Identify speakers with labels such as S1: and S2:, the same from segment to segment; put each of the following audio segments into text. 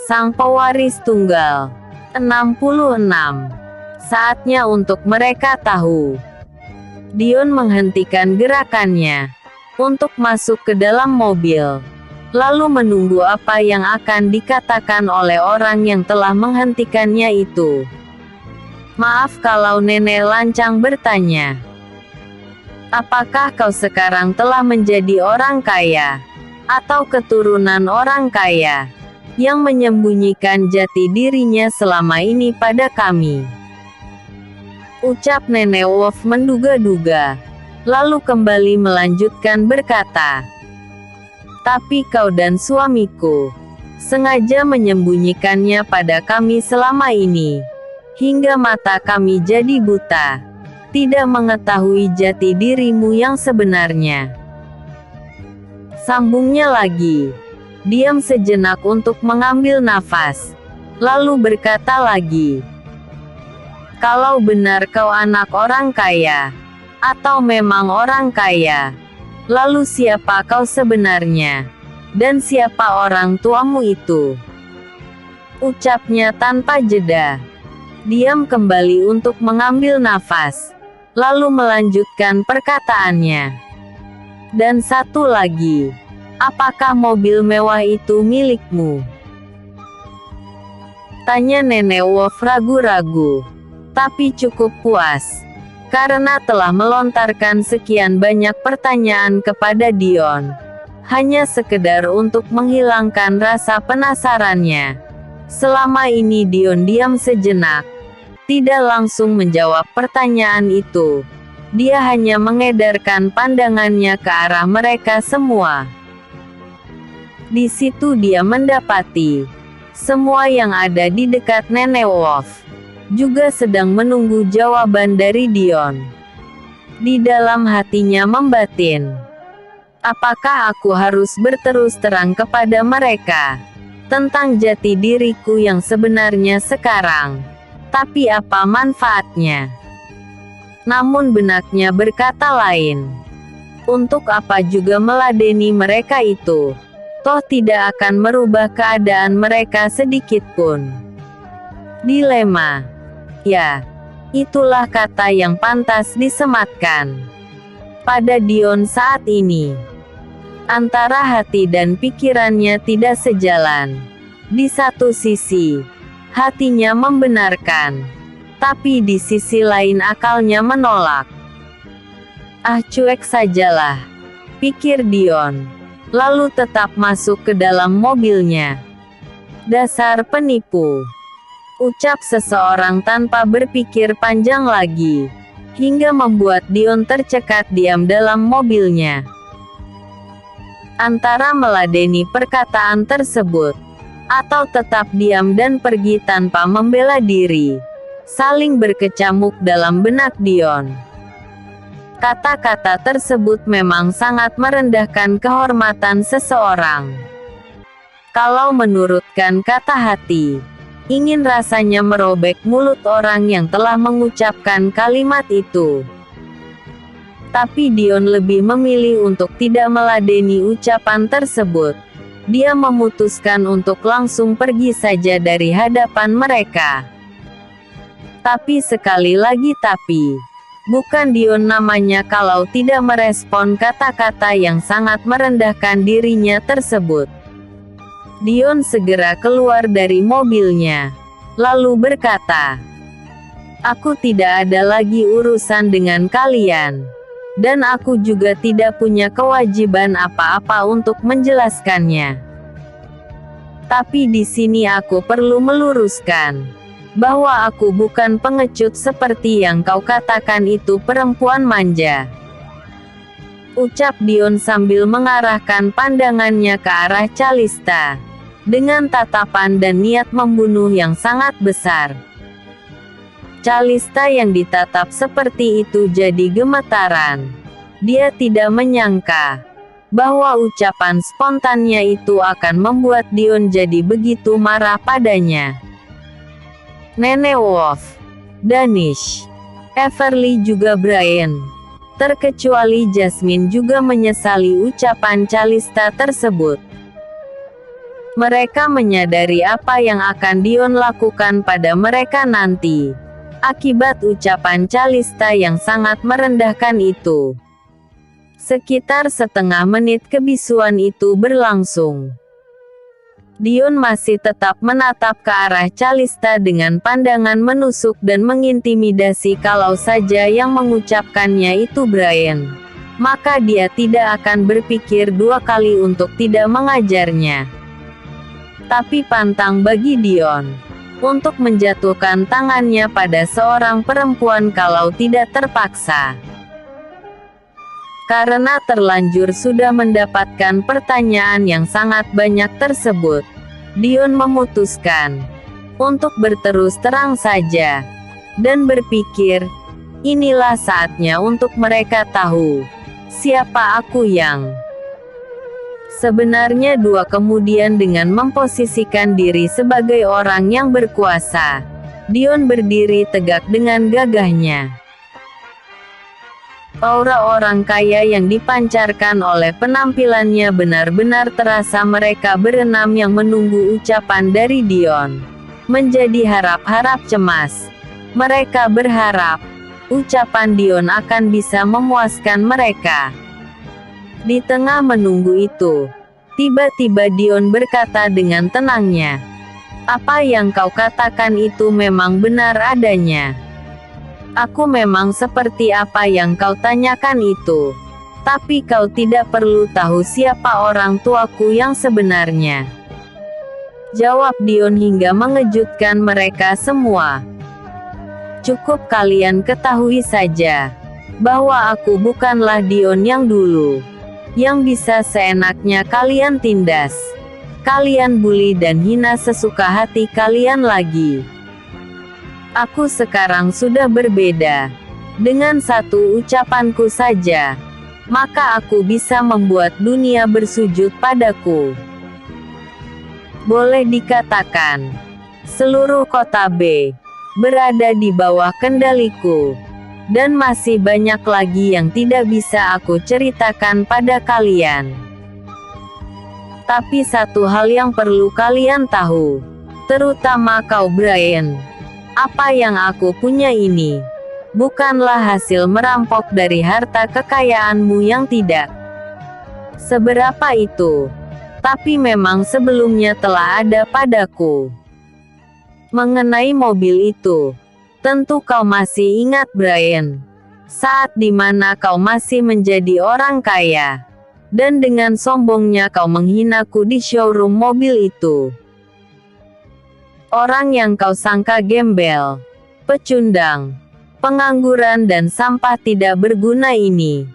S1: Sang pewaris tunggal. 66. Saatnya untuk mereka tahu. Dion menghentikan gerakannya untuk masuk ke dalam mobil, lalu menunggu apa yang akan dikatakan oleh orang yang telah menghentikannya itu. Maaf kalau nenek lancang bertanya. Apakah kau sekarang telah menjadi orang kaya? Atau keturunan orang kaya? Yang menyembunyikan jati dirinya selama ini pada kami? Ucap Nenek Wolf menduga-duga. Lalu kembali melanjutkan berkata. Tapi kau dan suamiku sengaja menyembunyikannya pada kami selama ini, hingga mata kami jadi buta, tidak mengetahui jati dirimu yang sebenarnya. Sambungnya lagi. Diam sejenak untuk mengambil nafas, lalu berkata lagi. Kalau benar kau anak orang kaya, atau memang orang kaya, lalu siapa kau sebenarnya? Dan siapa orang tuamu itu? Ucapnya tanpa jeda. Diam kembali untuk mengambil nafas, lalu melanjutkan perkataannya. Dan satu lagi, apakah mobil mewah itu milikmu? Tanya Nenek Wolf ragu-ragu, tapi cukup puas, karena telah melontarkan sekian banyak pertanyaan kepada Dion, hanya sekedar untuk menghilangkan rasa penasarannya. Selama ini Dion diam sejenak, tidak langsung menjawab pertanyaan itu. Dia hanya mengedarkan pandangannya ke arah mereka semua. Di situ dia mendapati semua yang ada di dekat Nenek Wolf juga sedang menunggu jawaban dari Dion. Di dalam hatinya membatin, apakah aku harus berterus terang kepada mereka tentang jati diriku yang sebenarnya sekarang? Tapi apa manfaatnya? Namun benaknya berkata lain. Untuk apa juga meladeni mereka itu? Toh tidak akan merubah keadaan mereka sedikitpun. Dilema. Ya, itulah kata yang pantas disematkan pada Dion saat ini. Antara hati dan pikirannya tidak sejalan. Di satu sisi, hatinya membenarkan, tapi di sisi lain akalnya menolak. Ah, cuek sajalah, pikir Dion, lalu tetap masuk ke dalam mobilnya. Dasar penipu, ucap seseorang tanpa berpikir panjang lagi, hingga membuat Dion tercekat diam dalam mobilnya. Antara meladeni perkataan tersebut, atau tetap diam dan pergi tanpa membela diri, saling berkecamuk dalam benak Dion. Kata-kata tersebut memang sangat merendahkan kehormatan seseorang. Kalau menurutkan kata hati, ingin rasanya merobek mulut orang yang telah mengucapkan kalimat itu. Tapi Dion lebih memilih untuk tidak meladeni ucapan tersebut. Dia memutuskan untuk langsung pergi saja dari hadapan mereka. Tapi sekali lagi bukan Dion namanya kalau tidak merespon kata-kata yang sangat merendahkan dirinya tersebut. Dion segera keluar dari mobilnya, lalu berkata, "Aku tidak ada lagi urusan dengan kalian, dan aku juga tidak punya kewajiban apa-apa untuk menjelaskannya. Tapi di sini aku perlu meluruskan bahwa aku bukan pengecut seperti yang kau katakan itu perempuan manja," ucap Dion sambil mengarahkan pandangannya ke arah Calista, dengan tatapan dan niat membunuh yang sangat besar. Calista yang ditatap seperti itu jadi gemetaran. Dia tidak menyangka bahwa ucapan spontannya itu akan membuat Dion jadi begitu marah padanya. Nenek Wolf, Danish, Everly juga Brian, terkecuali Jasmine juga menyesali ucapan Calista tersebut. Mereka menyadari apa yang akan Dion lakukan pada mereka nanti. Akibat ucapan Calista yang sangat merendahkan itu. Sekitar setengah menit kebisuan itu berlangsung. Dion masih tetap menatap ke arah Calista dengan pandangan menusuk dan mengintimidasi. Kalau saja yang mengucapkannya itu Brian, maka dia tidak akan berpikir dua kali untuk tidak mengajarnya. Tapi pantang bagi Dion untuk menjatuhkan tangannya pada seorang perempuan kalau tidak terpaksa. Karena terlanjur sudah mendapatkan pertanyaan yang sangat banyak tersebut, Dion memutuskan untuk berterus terang saja dan berpikir, inilah saatnya untuk mereka tahu siapa aku yang sebenarnya. Kemudian dengan memposisikan diri sebagai orang yang berkuasa, Dion berdiri tegak dengan gagahnya. Aura orang kaya yang dipancarkan oleh penampilannya benar-benar terasa. Mereka berenam yang menunggu ucapan dari Dion menjadi harap-harap cemas. Mereka berharap ucapan Dion akan bisa memuaskan mereka. Di tengah menunggu itu, tiba-tiba Dion berkata dengan tenangnya, "Apa yang kau katakan itu memang benar adanya. Aku memang seperti apa yang kau tanyakan itu. Tapi kau tidak perlu tahu siapa orang tuaku yang sebenarnya," jawab Dion hingga mengejutkan mereka semua. "Cukup kalian ketahui saja bahwa aku bukanlah Dion yang dulu, yang bisa seenaknya kalian tindas, kalian bully dan hina sesuka hati kalian lagi. Aku sekarang sudah berbeda. Dengan satu ucapanku saja, maka aku bisa membuat dunia bersujud padaku. Boleh dikatakan, seluruh kota B berada di bawah kendaliku. Dan masih banyak lagi yang tidak bisa aku ceritakan pada kalian. Tapi satu hal yang perlu kalian tahu, terutama kau Brian, apa yang aku punya ini bukanlah hasil merampok dari harta kekayaanmu yang tidak seberapa itu, tapi memang sebelumnya telah ada padaku. Mengenai mobil itu, tentu kau masih ingat Brian, saat dimana kau masih menjadi orang kaya, dan dengan sombongnya kau menghinaku di showroom mobil itu. Orang yang kau sangka gembel, pecundang, pengangguran dan sampah tidak berguna ini,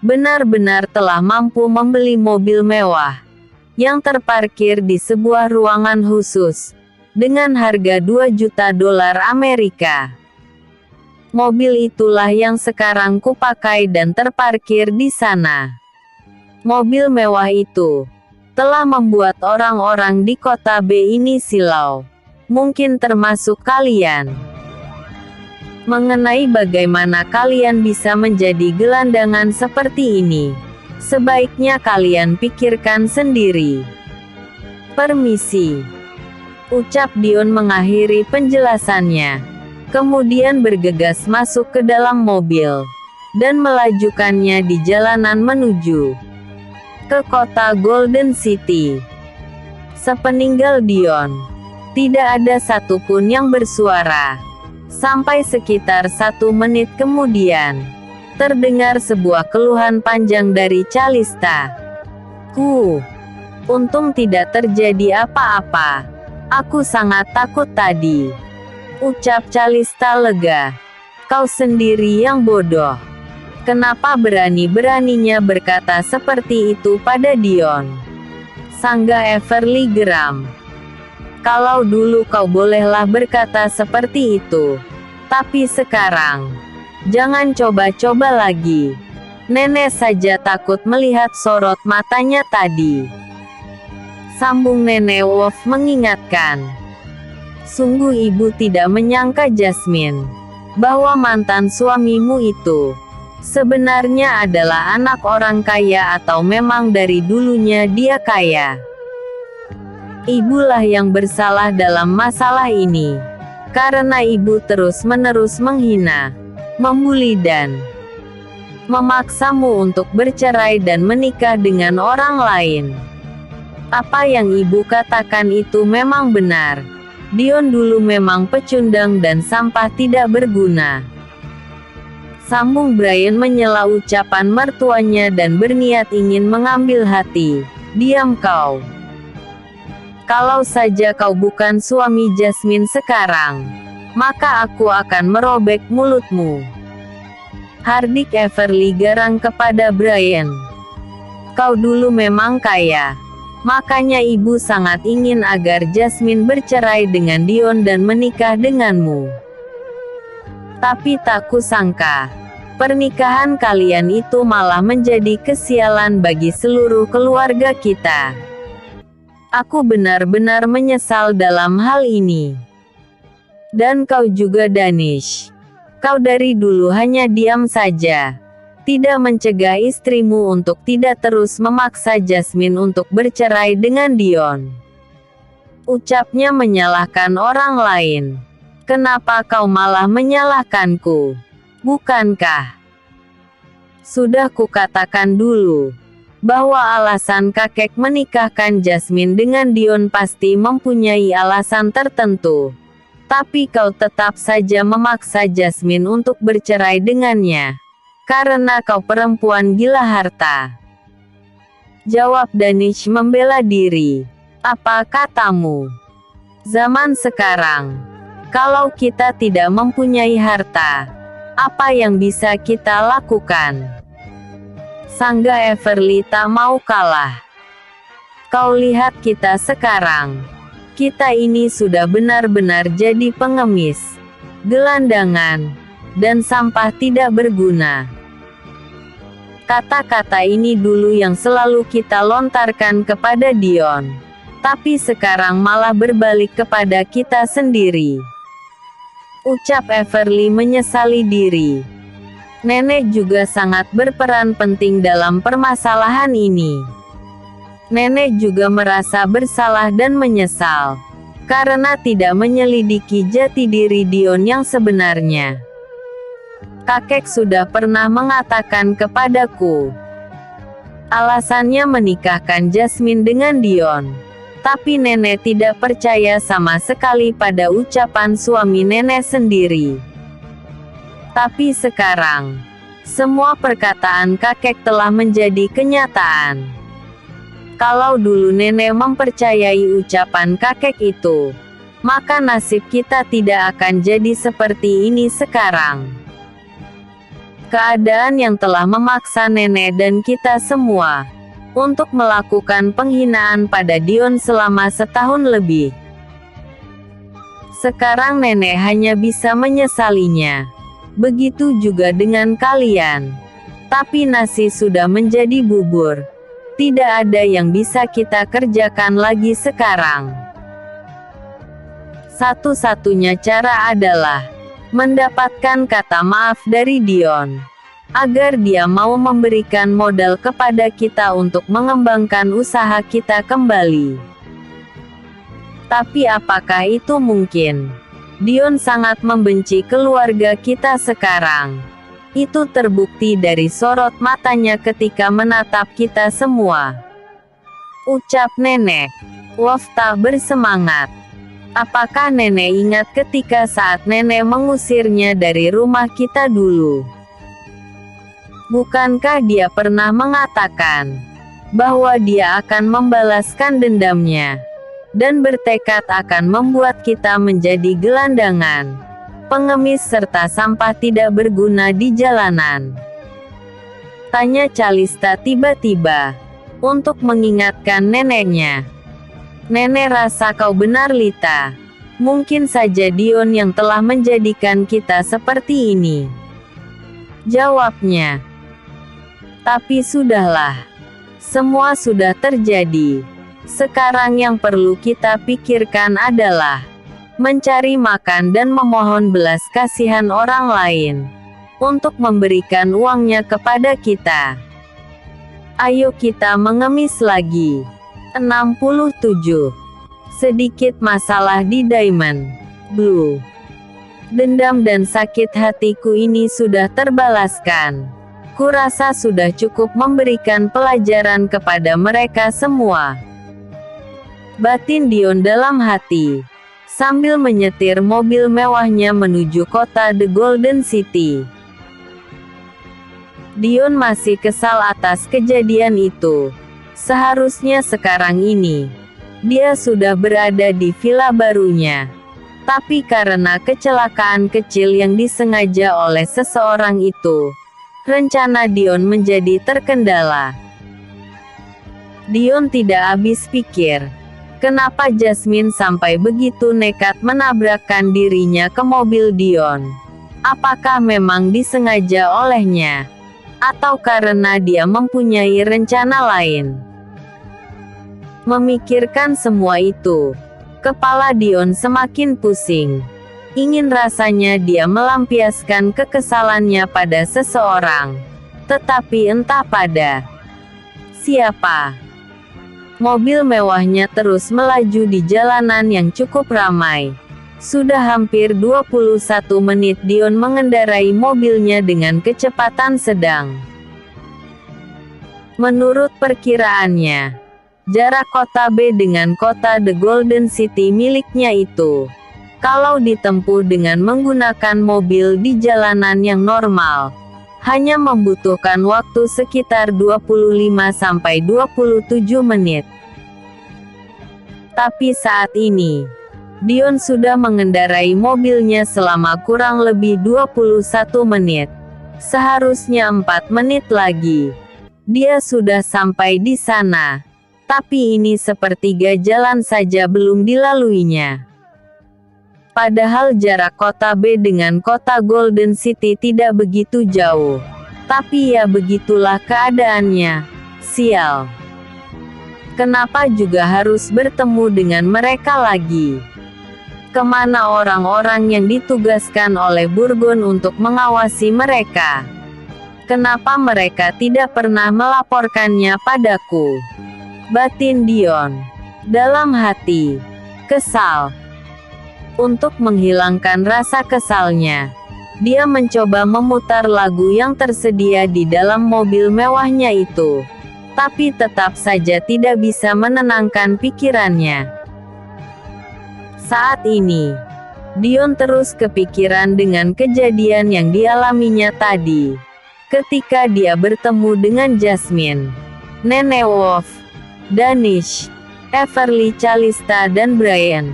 S1: benar-benar telah mampu membeli mobil mewah, yang terparkir di sebuah ruangan khusus, dengan harga 2 juta dolar Amerika. Mobil itulah yang sekarang kupakai dan terparkir di sana. Mobil mewah itu telah membuat orang-orang di kota B ini silau, mungkin termasuk kalian. Mengenai bagaimana kalian bisa menjadi gelandangan seperti ini, sebaiknya kalian pikirkan sendiri. Permisi, ucap Dion mengakhiri penjelasannya, kemudian bergegas masuk ke dalam mobil, dan melajukannya di jalanan menuju ke kota Golden City. Sepeninggal Dion, tidak ada satupun yang bersuara, sampai sekitar 1 menit kemudian, terdengar sebuah keluhan panjang dari Calista. Untung tidak terjadi apa-apa. Aku sangat takut tadi," ucap Calista lega. "Kau sendiri yang bodoh. Kenapa berani-beraninya berkata seperti itu pada Dion?" sanggah Everly geram. "Kalau dulu kau bolehlah berkata seperti itu. Tapi sekarang, jangan coba-coba lagi." Nenek saja takut melihat sorot matanya tadi, sambung Nenek Wolf mengingatkan. "Sungguh ibu tidak menyangka Jasmine, bahwa mantan suamimu itu sebenarnya adalah anak orang kaya atau memang dari dulunya dia kaya." Ibulah yang bersalah dalam masalah ini. Karena ibu terus-menerus menghina, membuli dan memaksamu untuk bercerai dan menikah dengan orang lain. Apa yang ibu katakan itu memang benar. Dion dulu memang pecundang dan sampah tidak berguna. Sambung Brian menyela ucapan mertuanya dan berniat ingin mengambil hati. Diam kau. Kalau saja kau bukan suami Jasmine sekarang, maka aku akan merobek mulutmu. Hardik Everly garang kepada Brian. Kau dulu memang kaya. Makanya ibu sangat ingin agar Jasmine bercerai dengan Dion dan menikah denganmu. Tapi tak kusangka, pernikahan kalian itu malah menjadi kesialan bagi seluruh keluarga kita. Aku benar-benar menyesal dalam hal ini. Dan kau juga Danish. Kau dari dulu hanya diam saja. Tidak mencegah istrimu untuk tidak terus memaksa Jasmine untuk bercerai dengan Dion. Ucapnya menyalahkan orang lain. Kenapa kau malah menyalahkanku? Bukankah sudah kukatakan dulu bahwa alasan kakek menikahkan Jasmine dengan Dion pasti mempunyai alasan tertentu. Tapi kau tetap saja memaksa Jasmine untuk bercerai dengannya. Karena kau perempuan gila harta. Jawab Danish membela diri. Apa katamu? Zaman sekarang, kalau kita tidak mempunyai harta, apa yang bisa kita lakukan? Sangga Everly tak mau kalah. Kau lihat kita sekarang. Kita ini sudah benar-benar jadi pengemis, gelandangan, dan sampah tidak berguna. Kata-kata ini dulu yang selalu kita lontarkan kepada Dion. Tapi sekarang malah berbalik kepada kita sendiri. Ucap Everly menyesali diri. Nenek juga sangat berperan penting dalam permasalahan ini. Nenek juga merasa bersalah dan menyesal, karena tidak menyelidiki jati diri Dion yang sebenarnya. Kakek sudah pernah mengatakan kepadaku, alasannya menikahkan Jasmine dengan Dion. Tapi nenek tidak percaya sama sekali pada ucapan suami nenek sendiri. Tapi sekarang, semua perkataan kakek telah menjadi kenyataan. Kalau dulu nenek mempercayai ucapan kakek itu, maka nasib kita tidak akan jadi seperti ini sekarang. Keadaan yang telah memaksa nenek dan kita semua untuk melakukan penghinaan pada Dion selama setahun lebih. Sekarang nenek hanya bisa menyesalinya. Begitu juga dengan kalian. Tapi nasi sudah menjadi bubur. Tidak ada yang bisa kita kerjakan lagi sekarang. Satu-satunya cara adalah mendapatkan kata maaf dari Dion, agar dia mau memberikan modal kepada kita untuk mengembangkan usaha kita kembali. Tapi apakah itu mungkin? Dion sangat membenci keluarga kita sekarang. Itu terbukti dari sorot matanya ketika menatap kita semua. Ucap nenek. Wolf tak bersemangat. Apakah nenek ingat ketika saat nenek mengusirnya dari rumah kita dulu? Bukankah dia pernah mengatakan bahwa dia akan membalaskan dendamnya? Dan bertekad akan membuat kita menjadi gelandangan, pengemis serta sampah tidak berguna di jalanan. Tanya Calista tiba-tiba, untuk mengingatkan neneknya. Nenek rasa kau benar Lita. Mungkin saja Dion yang telah menjadikan kita seperti ini. Jawabnya. Tapi sudahlah. Semua sudah terjadi. Sekarang yang perlu kita pikirkan adalah mencari makan dan memohon belas kasihan orang lain untuk memberikan uangnya kepada kita. Ayo kita mengemis lagi. 67. sedikit masalah di Diamond Blue. Dendam dan sakit hatiku ini sudah terbalaskan. Kurasa sudah cukup memberikan pelajaran kepada mereka semua. Batin Dion dalam hati, sambil menyetir mobil mewahnya menuju kota The Golden City. Dion masih kesal atas kejadian itu. Seharusnya sekarang ini dia sudah berada di villa barunya. Tapi karena kecelakaan kecil yang disengaja oleh seseorang itu, rencana Dion menjadi terkendala. Dion tidak habis pikir, kenapa Jasmine sampai begitu nekat menabrakkan dirinya ke mobil Dion. Apakah memang disengaja olehnya? Atau karena dia mempunyai rencana lain? Memikirkan semua itu, kepala Dion semakin pusing. Ingin rasanya dia melampiaskan kekesalannya pada seseorang. Tetapi entah pada siapa. Mobil mewahnya terus melaju di jalanan yang cukup ramai. Sudah hampir 21 menit Dion mengendarai mobilnya dengan kecepatan sedang. Menurut perkiraannya, jarak kota B dengan kota The Golden City miliknya itu, kalau ditempuh dengan menggunakan mobil di jalanan yang normal, hanya membutuhkan waktu sekitar 25-27 menit. Tapi saat ini, Dion sudah mengendarai mobilnya selama kurang lebih 21 menit. Seharusnya 4 menit lagi, dia sudah sampai di sana. Tapi ini sepertiga jalan saja belum dilaluinya. Padahal jarak kota B dengan kota Golden City tidak begitu jauh. Tapi ya begitulah keadaannya. Sial. Kenapa juga harus bertemu dengan mereka lagi? Kemana orang-orang yang ditugaskan oleh Burgon untuk mengawasi mereka? Kenapa mereka tidak pernah melaporkannya padaku? Batin Dion dalam hati kesal. Untuk menghilangkan rasa kesalnya, dia mencoba memutar lagu yang tersedia di dalam mobil mewahnya itu. Tapi tetap saja tidak bisa menenangkan pikirannya. Saat ini, Dion terus kepikiran dengan kejadian yang dialaminya tadi. Ketika dia bertemu dengan Jasmine, Nenek Wolf, Danish, Everly Calista dan Brian.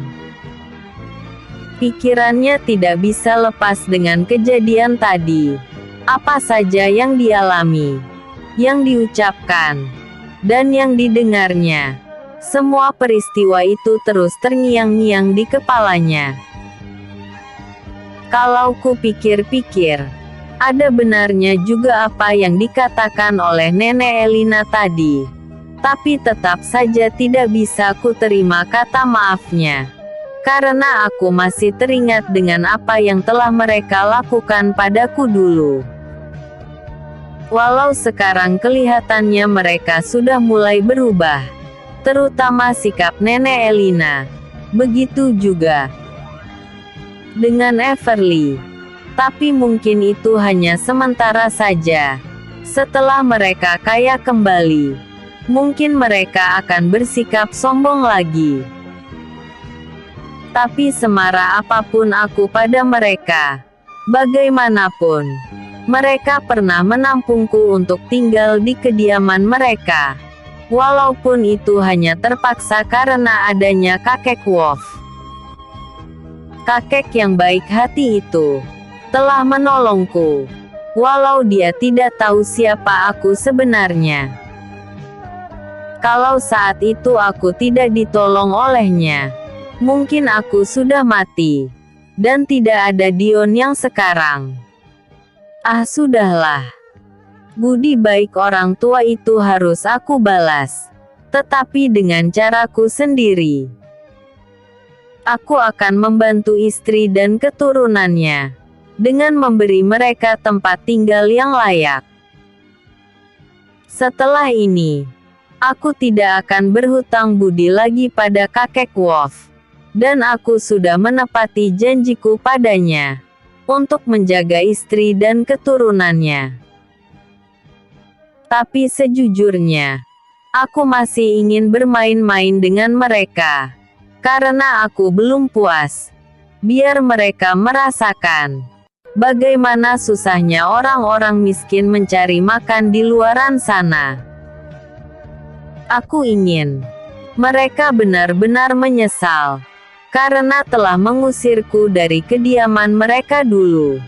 S1: Pikirannya tidak bisa lepas dengan kejadian tadi. Apa saja yang dialami, yang diucapkan, dan yang didengarnya. Semua peristiwa itu terus terngiang-ngiang di kepalanya. Kalau ku pikir-pikir, ada benarnya juga apa yang dikatakan oleh Nenek Elina tadi. Tapi tetap saja tidak bisa ku terima kata maafnya. Karena aku masih teringat dengan apa yang telah mereka lakukan padaku dulu. Walau sekarang kelihatannya mereka sudah mulai berubah. Terutama sikap Nenek Elina. Begitu juga dengan Everly. Tapi mungkin itu hanya sementara saja. Setelah mereka kaya kembali, mungkin mereka akan bersikap sombong lagi. Tapi semarah apapun aku pada mereka, bagaimanapun, mereka pernah menampungku untuk tinggal di kediaman mereka. Walaupun itu hanya terpaksa karena adanya kakek Wolf. Kakek yang baik hati itu telah menolongku, walau dia tidak tahu siapa aku sebenarnya. Kalau saat itu aku tidak ditolong olehnya, mungkin aku sudah mati, dan tidak ada Dion yang sekarang. Ah, sudahlah. Budi baik orang tua itu harus aku balas, tetapi dengan caraku sendiri. Aku akan membantu istri dan keturunannya, dengan memberi mereka tempat tinggal yang layak. Setelah ini, Aku tidak akan berhutang budi lagi pada kakek Wolf. Dan aku sudah menepati janjiku padanya untuk menjaga istri dan keturunannya. Tapi sejujurnya, aku masih ingin bermain-main dengan mereka. Karena aku belum puas. Biar mereka merasakan bagaimana susahnya orang-orang miskin mencari makan di luaran sana. Aku ingin mereka benar-benar menyesal karena telah mengusirku dari kediaman mereka dulu.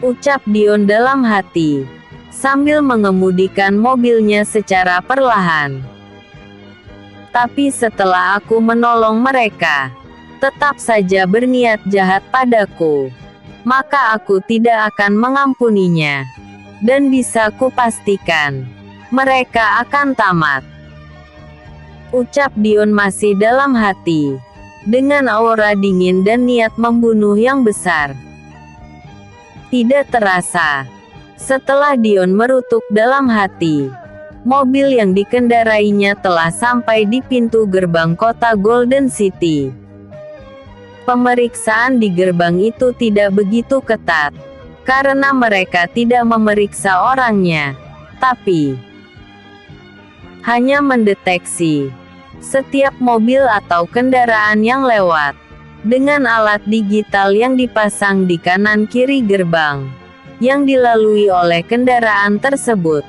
S1: Ucap Dion dalam hati, sambil mengemudikan mobilnya secara perlahan. Tapi setelah aku menolong mereka, tetap saja berniat jahat padaku, maka aku tidak akan mengampuninya. Dan bisa kupastikan, mereka akan tamat. Ucap Dion masih dalam hati, dengan aura dingin dan niat membunuh yang besar. Tidak terasa, setelah Dion merutuk dalam hati, mobil yang dikendarainya telah sampai di pintu gerbang kota Golden City. Pemeriksaan di gerbang itu tidak begitu ketat, karena mereka tidak memeriksa orangnya, tapi hanya mendeteksi setiap mobil atau kendaraan yang lewat dengan alat digital yang dipasang di kanan kiri gerbang yang dilalui oleh kendaraan tersebut.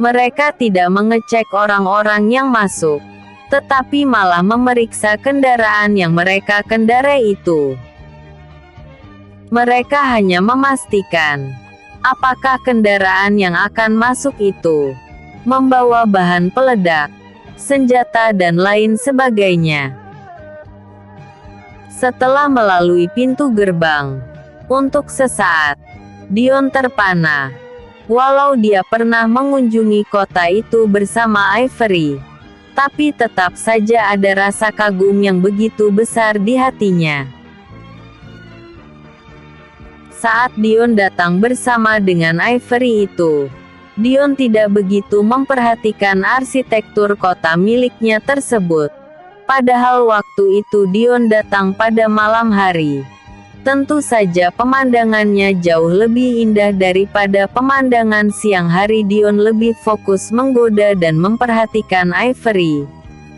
S1: Mereka tidak mengecek orang-orang yang masuk, tetapi malah memeriksa kendaraan yang mereka kendarai itu. Mereka hanya memastikan apakah kendaraan yang akan masuk itu membawa bahan peledak, senjata dan lain sebagainya. Setelah melalui pintu gerbang, untuk sesaat, Dion terpana. Walau dia pernah mengunjungi kota itu bersama Ivory, tapi tetap saja ada rasa kagum yang begitu besar di hatinya. Saat Dion datang bersama dengan Ivory itu, Dion tidak begitu memperhatikan arsitektur kota miliknya tersebut. Padahal waktu itu Dion datang pada malam hari. Tentu saja pemandangannya jauh lebih indah daripada pemandangan siang hari. Dion lebih fokus menggoda dan memperhatikan Ivory.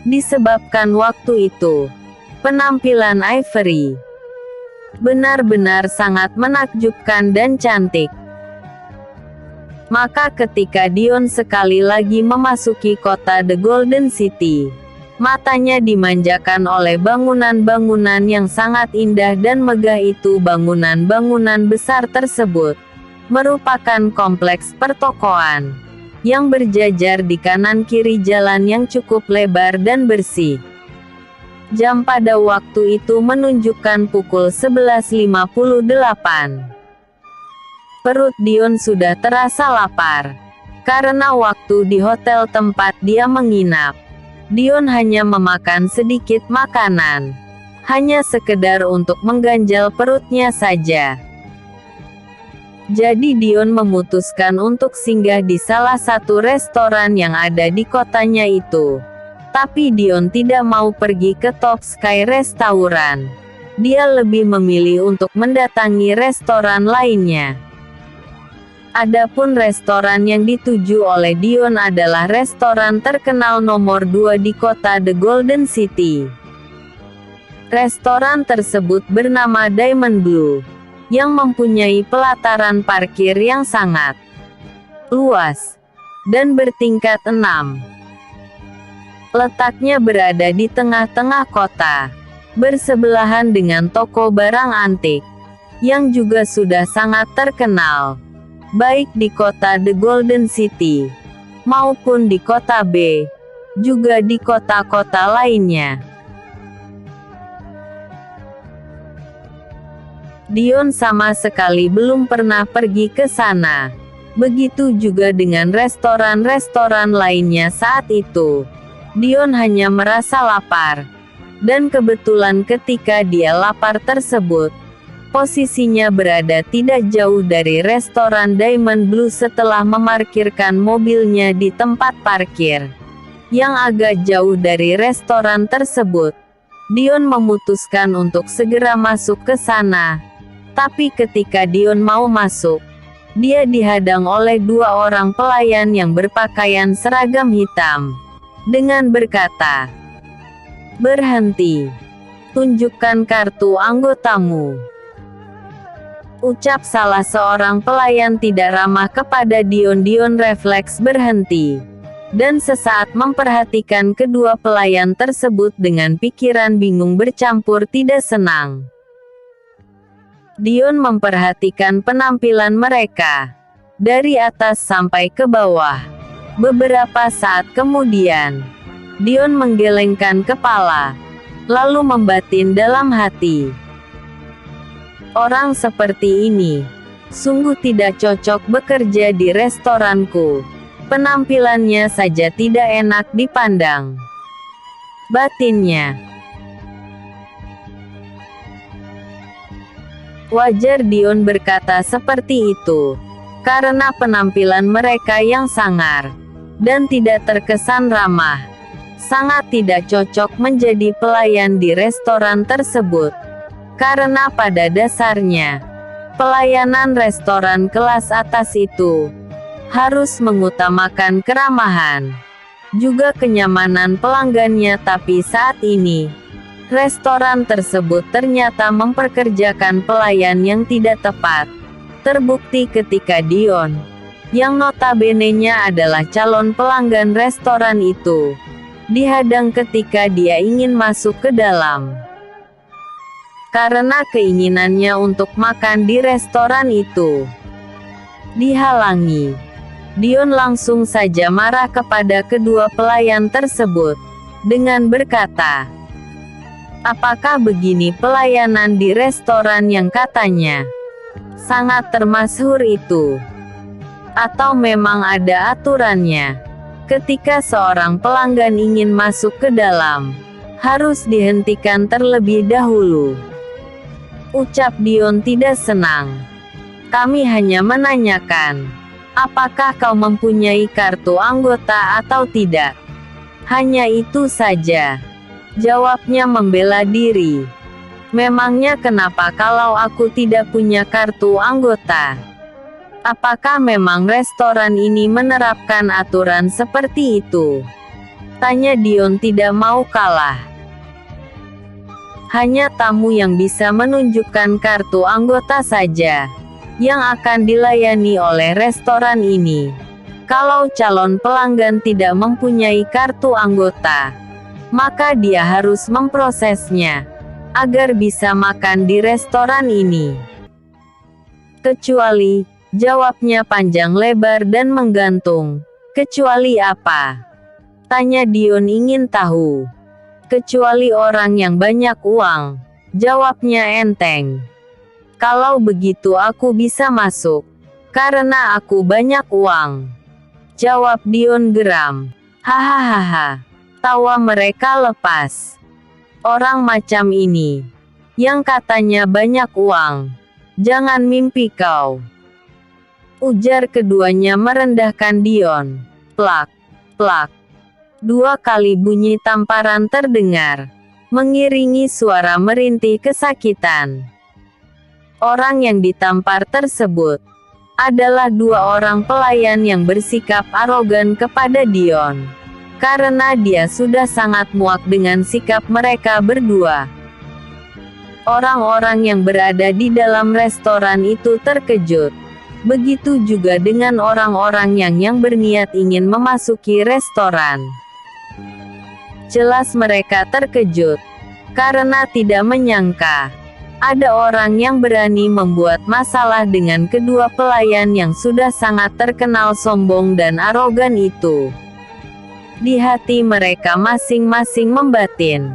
S1: Disebabkan waktu itu, penampilan Ivory benar-benar sangat menakjubkan dan cantik. Maka ketika Dion sekali lagi memasuki kota The Golden City, matanya dimanjakan oleh bangunan-bangunan yang sangat indah dan megah itu. Bangunan-bangunan besar tersebut merupakan kompleks pertokoan yang berjajar di kanan kiri jalan yang cukup lebar dan bersih. Jam pada waktu itu menunjukkan pukul 11.58. Perut Dion sudah terasa lapar. Karena waktu di hotel tempat dia menginap, Dion hanya memakan sedikit makanan. Hanya sekedar untuk mengganjal perutnya saja. Jadi Dion memutuskan untuk singgah di salah satu restoran yang ada di kotanya itu. Tapi Dion tidak mau pergi ke Top Sky Restaurant. Dia lebih memilih untuk mendatangi restoran lainnya. Adapun restoran yang dituju oleh Dion adalah restoran terkenal nomor 2 di kota The Golden City. Restoran tersebut bernama Diamond Blue, yang mempunyai pelataran parkir yang sangat luas dan bertingkat 6. Letaknya berada di tengah-tengah kota, bersebelahan dengan toko barang antik, yang juga sudah sangat terkenal, baik di kota The Golden City, maupun di kota B, juga di kota-kota lainnya. Dion sama sekali belum pernah pergi ke sana. Begitu juga dengan restoran-restoran lainnya saat itu. Dion hanya merasa lapar. Dan kebetulan ketika dia lapar tersebut, Posisinya berada tidak jauh dari restoran Diamond Blue setelah memarkirkan mobilnya di tempat parkir yang agak jauh dari restoran tersebut. Dion memutuskan untuk segera masuk ke sana. Tapi ketika Dion mau masuk, dia dihadang oleh dua orang pelayan yang berpakaian seragam hitam dengan berkata, "Berhenti. Tunjukkan kartu anggotamu." Ucap salah seorang pelayan tidak ramah kepada Dion. Dion refleks berhenti, dan sesaat memperhatikan kedua pelayan tersebut dengan pikiran bingung bercampur tidak senang. Dion memperhatikan penampilan mereka dari atas sampai ke bawah. Beberapa saat kemudian, Dion menggelengkan kepala, lalu membatin dalam hati, "Orang seperti ini sungguh tidak cocok bekerja di restoranku. Penampilannya saja tidak enak dipandang." Batinnya. Wajar Dion berkata seperti itu, karena penampilan mereka yang sangar dan tidak terkesan ramah, sangat tidak cocok menjadi pelayan di restoran tersebut. Karena pada dasarnya, pelayanan restoran kelas atas itu harus mengutamakan keramahan, juga kenyamanan pelanggannya. Tapi saat ini, restoran tersebut ternyata memperkerjakan pelayan yang tidak tepat. Terbukti ketika Dion, yang notabene-nya adalah calon pelanggan restoran itu, dihadang ketika dia ingin masuk ke dalam. Karena keinginannya untuk makan di restoran itu dihalangi, Dion langsung saja marah kepada kedua pelayan tersebut dengan berkata, "Apakah begini pelayanan di restoran yang katanya sangat termasyhur itu? Atau memang ada aturannya? Ketika seorang pelanggan ingin masuk ke dalam, harus dihentikan terlebih dahulu." Ucap Dion tidak senang. "Kami hanya menanyakan, apakah kau mempunyai kartu anggota atau tidak? Hanya itu saja," jawabnya membela diri. "Memangnya kenapa kalau aku tidak punya kartu anggota? Apakah memang restoran ini menerapkan aturan seperti itu?" tanya Dion tidak mau kalah. "Hanya tamu yang bisa menunjukkan kartu anggota saja yang akan dilayani oleh restoran ini. Kalau calon pelanggan tidak mempunyai kartu anggota, maka dia harus memprosesnya agar bisa makan di restoran ini." "Kecuali," jawabnya panjang lebar dan menggantung. "Kecuali apa?" tanya Dion ingin tahu. "Kecuali orang yang banyak uang," jawabnya enteng. "Kalau begitu aku bisa masuk, karena aku banyak uang," jawab Dion geram. "Hahaha." Tawa mereka lepas. "Orang macam ini, yang katanya banyak uang, jangan mimpi kau," ujar keduanya merendahkan Dion. Plak, plak. 2 kali bunyi tamparan terdengar, mengiringi suara merintih kesakitan. Orang yang ditampar tersebut adalah 2 orang pelayan yang bersikap arogan kepada Dion, karena dia sudah sangat muak dengan sikap mereka berdua. Orang-orang yang berada di dalam restoran itu terkejut. Begitu juga dengan orang-orang yang berniat ingin memasuki restoran. Jelas mereka terkejut, karena tidak menyangka ada orang yang berani membuat masalah dengan kedua pelayan yang sudah sangat terkenal sombong dan arogan itu. Di hati mereka masing-masing membatin,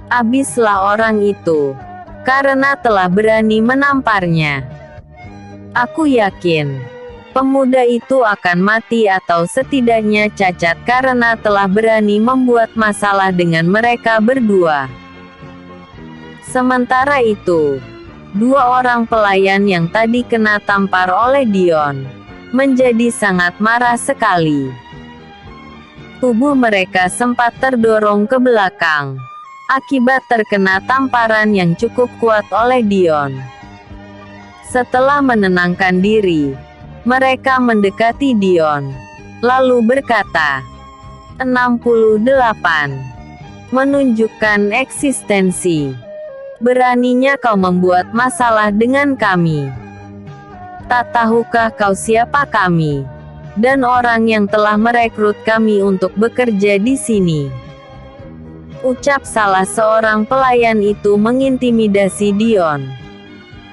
S1: "Habislah orang itu, karena telah berani menamparnya. Aku yakin pemuda itu akan mati atau setidaknya cacat karena telah berani membuat masalah dengan mereka berdua." Sementara itu, Dua orang pelayan yang tadi kena tampar oleh Dion menjadi sangat marah sekali. Tubuh mereka sempat terdorong ke belakang akibat terkena tamparan yang cukup kuat oleh Dion. Setelah menenangkan diri, mereka mendekati Dion, lalu berkata, 68. Menunjukkan eksistensi. Beraninya kau membuat masalah dengan kami. Tak tahukah kau siapa kami? Dan orang yang telah merekrut kami untuk bekerja di sini. Ucap salah seorang pelayan itu mengintimidasi Dion.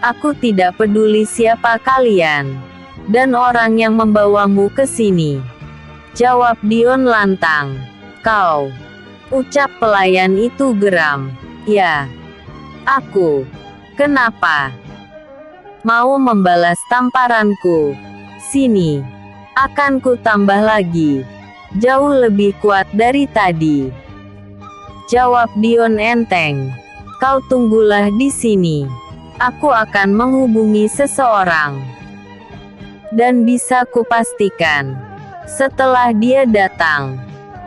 S1: Aku tidak peduli siapa kalian. Dan orang yang membawamu ke sini. Jawab Dion lantang. Kau. Ucap pelayan itu geram. Ya. Aku. Kenapa? Mau membalas tamparanku? Sini. Akan ku tambah lagi. Jauh lebih kuat dari tadi. Jawab Dion enteng. Kau tunggulah di sini. Aku akan menghubungi seseorang. Dan bisa kupastikan, setelah dia datang,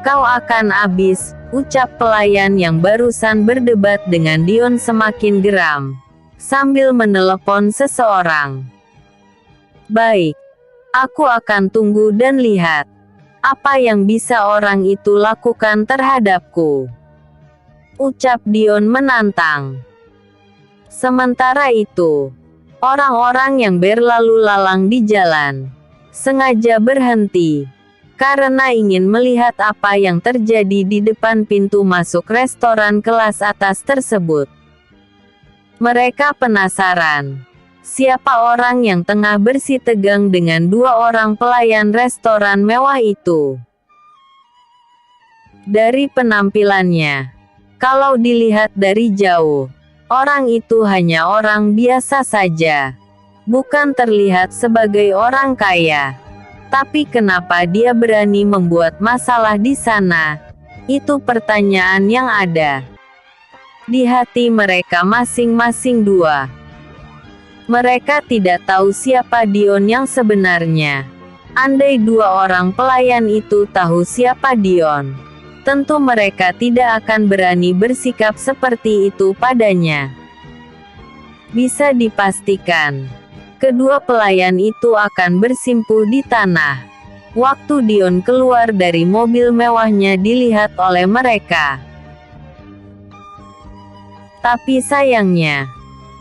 S1: kau akan habis. Ucap pelayan yang barusan berdebat dengan Dion semakin geram, sambil menelepon seseorang. Baik. Aku akan tunggu dan lihat apa yang bisa orang itu lakukan terhadapku. Ucap Dion menantang. Sementara itu, orang-orang yang berlalu lalang di jalan sengaja berhenti karena ingin melihat apa yang terjadi di depan pintu masuk restoran kelas atas tersebut. Mereka penasaran. Siapa orang yang tengah bersitegang dengan dua orang pelayan restoran mewah itu? Dari penampilannya, kalau dilihat dari jauh, orang itu hanya orang biasa saja. Bukan terlihat sebagai orang kaya. Tapi kenapa dia berani membuat masalah di sana? Itu pertanyaan yang ada di hati mereka masing-masing dua. Mereka tidak tahu siapa Dion yang sebenarnya. Andai dua orang pelayan itu tahu siapa Dion, tentu mereka tidak akan berani bersikap seperti itu padanya. Bisa dipastikan, kedua pelayan itu akan bersimpuh di tanah. Waktu Dion keluar dari mobil mewahnya dilihat oleh mereka. Tapi sayangnya,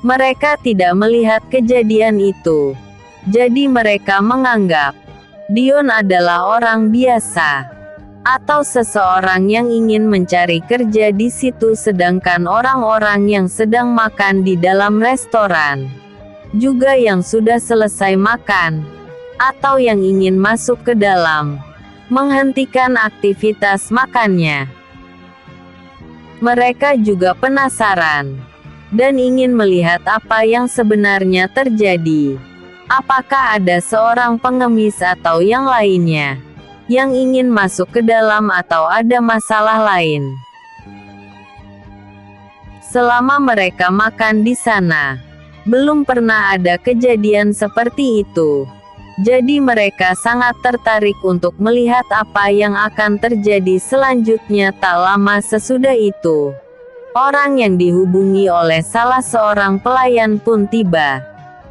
S1: mereka tidak melihat kejadian itu. Jadi mereka menganggap Dion adalah orang biasa, atau seseorang yang ingin mencari kerja di situ, sedangkan orang-orang yang sedang makan di dalam restoran, juga yang sudah selesai makan, atau yang ingin masuk ke dalam, menghentikan aktivitas makannya. Mereka juga penasaran dan ingin melihat apa yang sebenarnya terjadi. Apakah ada seorang pengemis atau yang lainnya yang ingin masuk ke dalam, atau ada masalah lain? Selama mereka makan di sana, belum pernah ada kejadian seperti itu. Jadi mereka sangat tertarik untuk melihat apa yang akan terjadi selanjutnya. Tak lama sesudah itu, orang yang dihubungi oleh salah seorang pelayan pun tiba.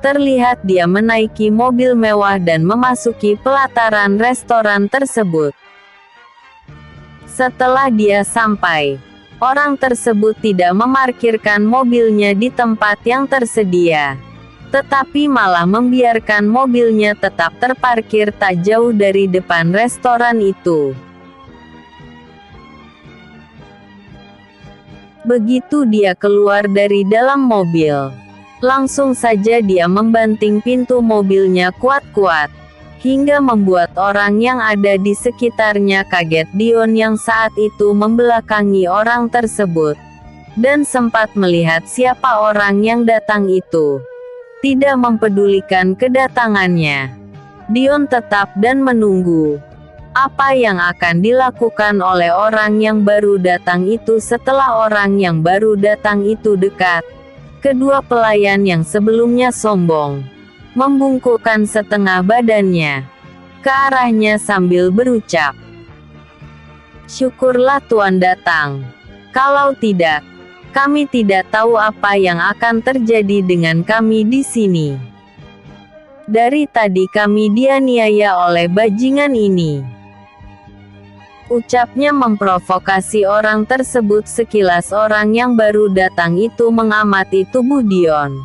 S1: Terlihat dia menaiki mobil mewah dan memasuki pelataran restoran tersebut. Setelah dia sampai, orang tersebut tidak memarkirkan mobilnya di tempat yang tersedia, tetapi malah membiarkan mobilnya tetap terparkir tak jauh dari depan restoran itu. Begitu dia keluar dari dalam mobil, langsung saja dia membanting pintu mobilnya kuat-kuat, hingga membuat orang yang ada di sekitarnya kaget. Dion yang saat itu membelakangi orang tersebut, dan sempat melihat siapa orang yang datang itu, tidak mempedulikan kedatangannya. Dion tetap dan menunggu apa yang akan dilakukan oleh orang yang baru datang itu. Setelah orang yang baru datang itu dekat, Kedua pelayan yang sebelumnya sombong membungkukkan setengah badannya ke arahnya sambil berucap, "Syukurlah Tuan datang. Kalau tidak, kami tidak tahu apa yang akan terjadi dengan kami di sini. Dari tadi kami dianiaya oleh bajingan ini." Ucapnya memprovokasi orang tersebut. Sekilas orang yang baru datang itu mengamati tubuh Dion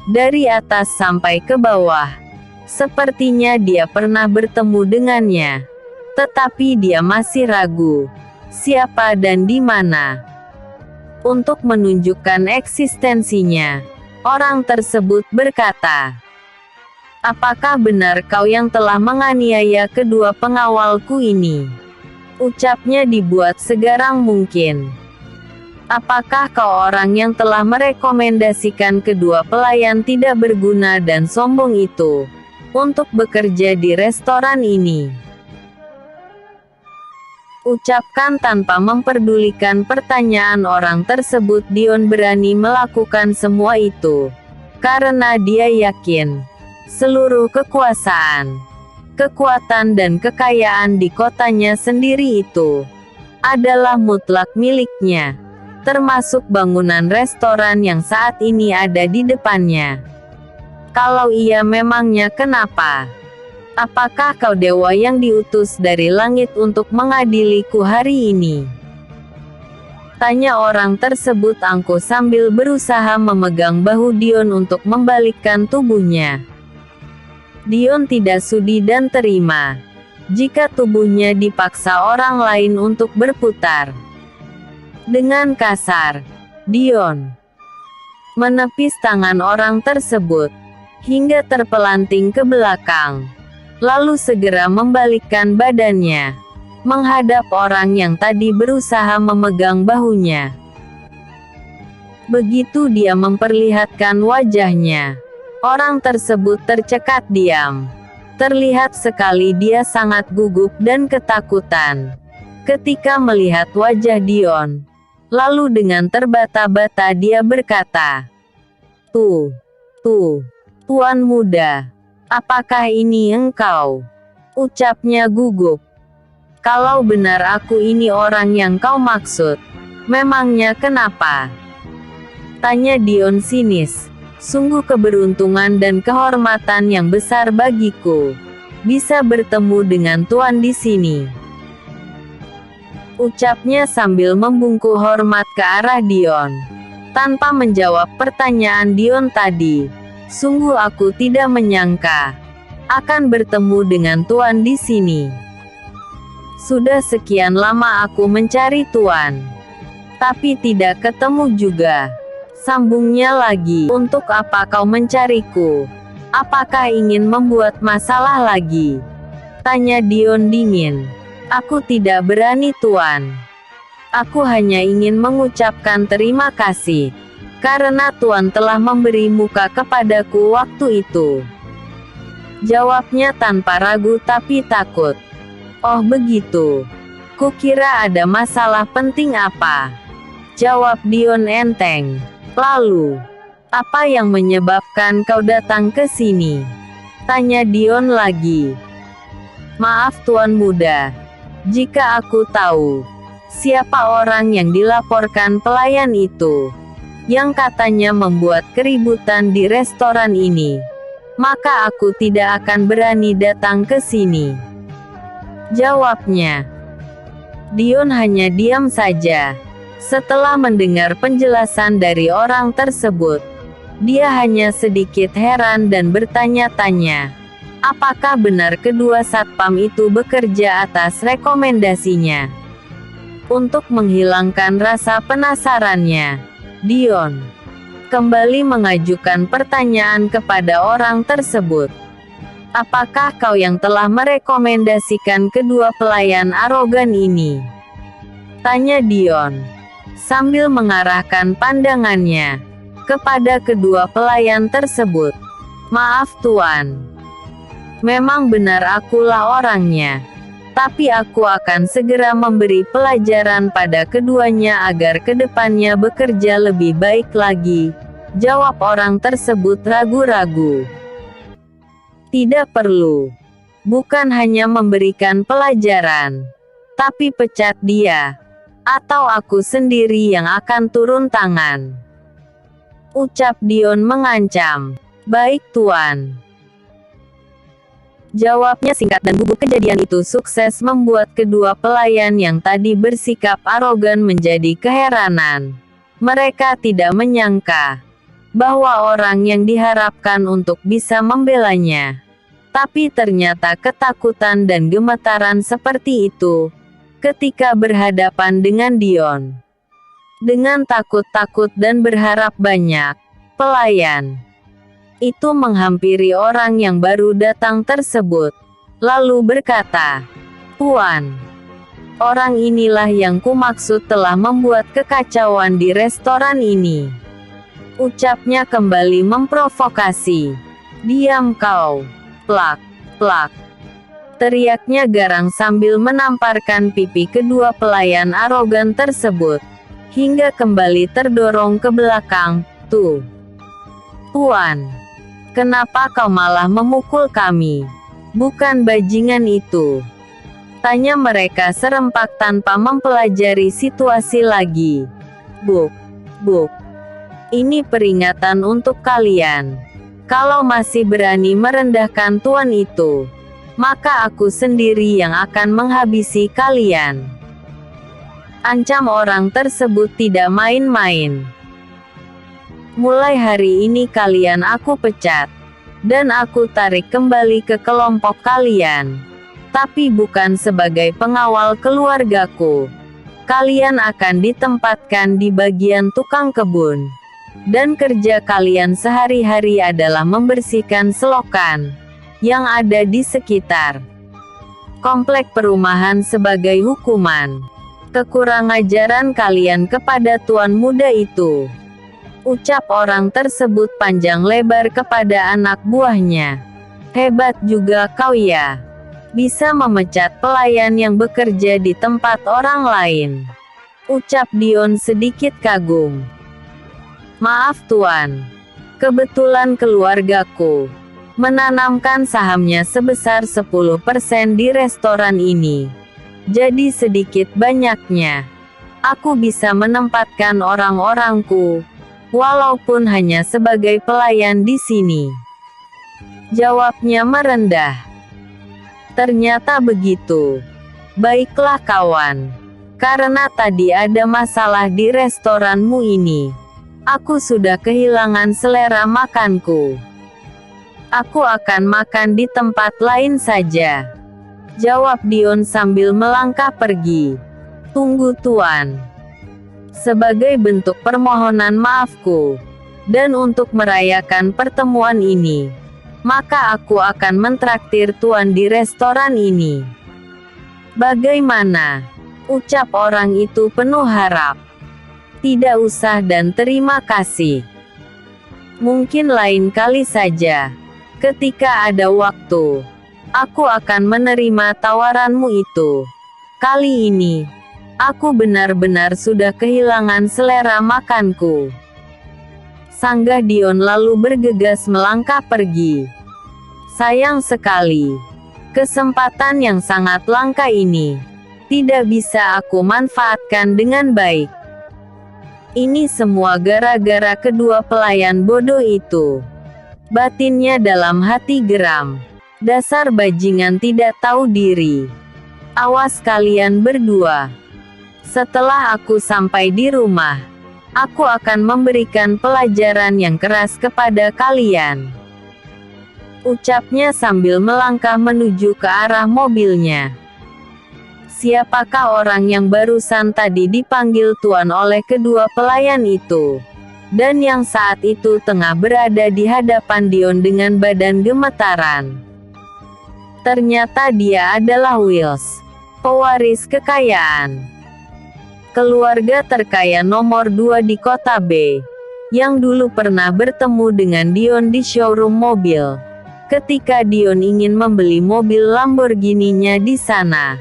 S1: dari atas sampai ke bawah. Sepertinya dia pernah bertemu dengannya, tetapi dia masih ragu siapa dan di mana. Untuk menunjukkan eksistensinya, orang tersebut berkata, "Apakah benar kau yang telah menganiaya kedua pengawalku ini?" Ucapnya dibuat segarang mungkin. "Apakah kau orang yang telah merekomendasikan kedua pelayan tidak berguna dan sombong itu untuk bekerja di restoran ini?" Ucapkan tanpa memperdulikan pertanyaan orang tersebut. Dion berani melakukan semua itu karena dia yakin seluruh kekuasaan, kekuatan dan kekayaan di kotanya sendiri itu adalah mutlak miliknya, termasuk bangunan restoran yang saat ini ada di depannya. Kalau iya, memangnya kenapa? Apakah kau dewa yang diutus dari langit untuk mengadiliku hari ini? Tanya orang tersebut angkuh sambil berusaha memegang bahu Dion untuk membalikkan tubuhnya. Dion tidak sudi dan terima jika tubuhnya dipaksa orang lain untuk berputar. Dengan kasar, Dion menepis tangan orang tersebut hingga terpelanting ke belakang, lalu segera membalikkan badannya menghadap orang yang tadi berusaha memegang bahunya. Begitu dia memperlihatkan wajahnya, orang tersebut tercekat diam. Terlihat sekali dia sangat gugup dan ketakutan ketika melihat wajah Dion. Lalu dengan terbata-bata dia berkata, Tuh, Tuan muda, apakah ini engkau?" Ucapnya gugup. "Kalau benar aku ini orang yang kau maksud, memangnya kenapa?" Tanya Dion sinis. "Sungguh keberuntungan dan kehormatan yang besar bagiku bisa bertemu dengan Tuan di sini." Ucapnya sambil membungkuk hormat ke arah Dion. Tanpa menjawab pertanyaan Dion tadi, "Sungguh aku tidak menyangka akan bertemu dengan Tuan di sini. Sudah sekian lama aku mencari Tuan, tapi tidak ketemu juga." Sambungnya lagi, "Untuk apa kau mencariku? Apakah ingin membuat masalah lagi?" Tanya Dion dingin. "Aku tidak berani Tuan. Aku hanya ingin mengucapkan terima kasih karena Tuan telah memberi muka kepadaku waktu itu." Jawabnya tanpa ragu tapi takut. "Oh begitu. Kukira ada masalah penting apa?" Jawab Dion enteng. "Lalu, apa yang menyebabkan kau datang ke sini?" Tanya Dion lagi. "Maaf Tuan muda, jika aku tahu siapa orang yang dilaporkan pelayan itu, yang katanya membuat keributan di restoran ini, maka aku tidak akan berani datang ke sini." Jawabnya. Dion hanya diam saja. Setelah mendengar penjelasan dari orang tersebut, dia hanya sedikit heran dan bertanya-tanya, apakah benar kedua satpam itu bekerja atas rekomendasinya? Untuk menghilangkan rasa penasarannya, Dion kembali mengajukan pertanyaan kepada orang tersebut. "Apakah kau yang telah merekomendasikan kedua pelayan arogan ini?" Tanya Dion sambil mengarahkan pandangannya kepada kedua pelayan tersebut. "Maaf Tuan, memang benar akulah orangnya. Tapi aku akan segera memberi pelajaran pada keduanya agar kedepannya bekerja lebih baik lagi Jawab orang tersebut ragu-ragu. Tidak perlu. Bukan hanya memberikan pelajaran, tapi pecat dia, atau aku sendiri yang akan turun tangan. Ucap Dion mengancam. Baik Tuan. Jawabnya singkat dan gugup. Kejadian itu sukses membuat kedua pelayan yang tadi bersikap arogan menjadi keheranan. Mereka tidak menyangka bahwa orang yang diharapkan untuk bisa membelanya, tapi ternyata ketakutan dan gemetaran seperti itu ketika berhadapan dengan Dion. Dengan takut-takut dan berharap banyak, pelayan itu menghampiri orang yang baru datang tersebut, lalu berkata, "Tuan, orang inilah yang kumaksud telah membuat kekacauan di restoran ini." Ucapnya kembali memprovokasi. "Diam kau!" Plak, plak. Teriaknya garang sambil menamparkan pipi kedua pelayan arogan tersebut, hingga kembali terdorong ke belakang. "Tuh, Tuan, kenapa kau malah memukul kami? Bukan bajingan itu?" tanya mereka serempak tanpa mempelajari situasi lagi. "Buk, buk. Ini peringatan untuk kalian. Kalau masih berani merendahkan tuan itu, maka aku sendiri yang akan menghabisi kalian." Ancam orang tersebut tidak main-main. "Mulai hari ini kalian aku pecat, dan aku tarik kembali ke kelompok kalian. Tapi bukan sebagai pengawal keluargaku. Kalian akan ditempatkan di bagian tukang kebun. Dan kerja kalian sehari-hari adalah membersihkan selokan yang ada di sekitar komplek perumahan sebagai hukuman kekurang-ajaran kalian kepada tuan muda itu." Ucap orang tersebut panjang lebar kepada anak buahnya. "Hebat juga kau ya. Bisa memecat pelayan yang bekerja di tempat orang lain." Ucap Dion sedikit kagum. "Maaf Tuan. Kebetulan keluargaku menanamkan sahamnya sebesar 10% di restoran ini. Jadi sedikit banyaknya, aku bisa menempatkan orang-orangku, walaupun hanya sebagai pelayan di sini." Jawabnya merendah. "Ternyata begitu. Baiklah kawan. Karena tadi ada masalah di restoranmu ini, aku sudah kehilangan selera makanku. Aku akan makan di tempat lain saja." Jawab Dion sambil melangkah pergi. "Tunggu Tuan. Sebagai bentuk permohonan maafku, dan untuk merayakan pertemuan ini, maka aku akan mentraktir Tuan di restoran ini. Bagaimana?" Ucap orang itu penuh harap. "Tidak usah dan terima kasih. Mungkin lain kali saja. Ketika ada waktu, aku akan menerima tawaranmu itu. Kali ini, aku benar-benar sudah kehilangan selera makanku." Sanggah Dion lalu bergegas melangkah pergi. Sayang sekali. Kesempatan yang sangat langka ini tidak bisa aku manfaatkan dengan baik. Ini semua gara-gara kedua pelayan bodoh itu. Batinnya dalam hati geram. Dasar bajingan tidak tahu diri. Awas kalian berdua. Setelah aku sampai di rumah, aku akan memberikan pelajaran yang keras kepada kalian. Ucapnya sambil melangkah menuju ke arah mobilnya. Siapakah orang yang barusan tadi dipanggil Tuan oleh kedua pelayan itu? Dan yang saat itu tengah berada di hadapan Dion dengan badan gemetaran. Ternyata dia adalah Wills, pewaris kekayaan. Keluarga terkaya nomor 2 di kota B, yang dulu pernah bertemu dengan Dion di showroom mobil, ketika Dion ingin membeli mobil Lamborghini-nya di sana.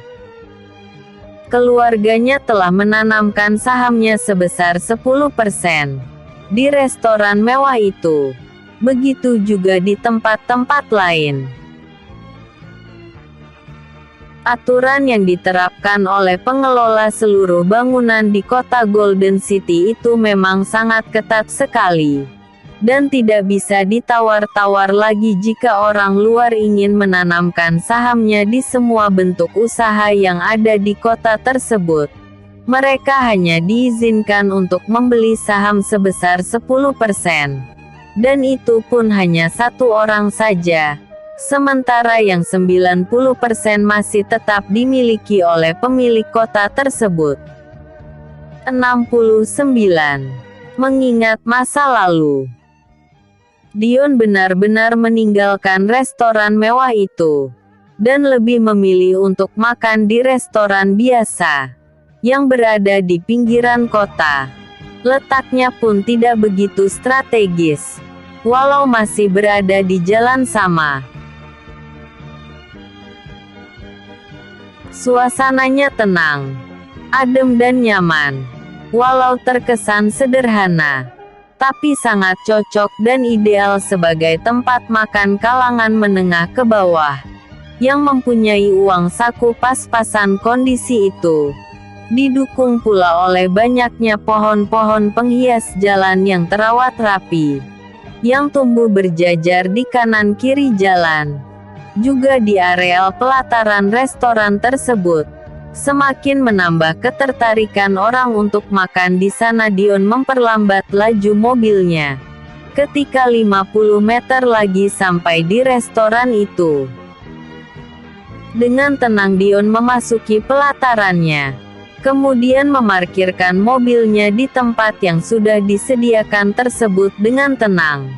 S1: Keluarganya telah menanamkan sahamnya sebesar 10%. di restoran mewah itu. Begitu juga di tempat-tempat lain. Aturan yang diterapkan oleh pengelola seluruh bangunan di kota Golden City itu memang sangat ketat sekali. Dan tidak bisa ditawar-tawar lagi jika orang luar ingin menanamkan sahamnya di semua bentuk usaha yang ada di kota tersebut. Mereka hanya diizinkan untuk membeli saham sebesar 10%. Dan itu pun hanya satu orang saja. Sementara yang 90% masih tetap dimiliki oleh pemilik kota tersebut. 69. Mengingat masa lalu. Dion benar-benar meninggalkan restoran mewah itu. Dan lebih memilih untuk makan di restoran biasa. Yang berada di pinggiran kota. Letaknya pun tidak begitu strategis. Walau masih berada di jalan sama. Suasananya tenang, adem dan nyaman. Walau terkesan sederhana, tapi sangat cocok dan ideal sebagai tempat makan kalangan menengah ke bawah, yang mempunyai uang saku pas-pasan. Kondisi itu didukung pula oleh banyaknya pohon-pohon penghias jalan yang terawat rapi, yang tumbuh berjajar di kanan kiri jalan. Juga di areal pelataran restoran tersebut, semakin menambah ketertarikan orang untuk makan di sana. Dion memperlambat laju mobilnya. Ketika 50 meter lagi sampai di restoran itu, dengan tenang Dion memasuki pelatarannya. Kemudian memarkirkan mobilnya di tempat yang sudah disediakan tersebut dengan tenang.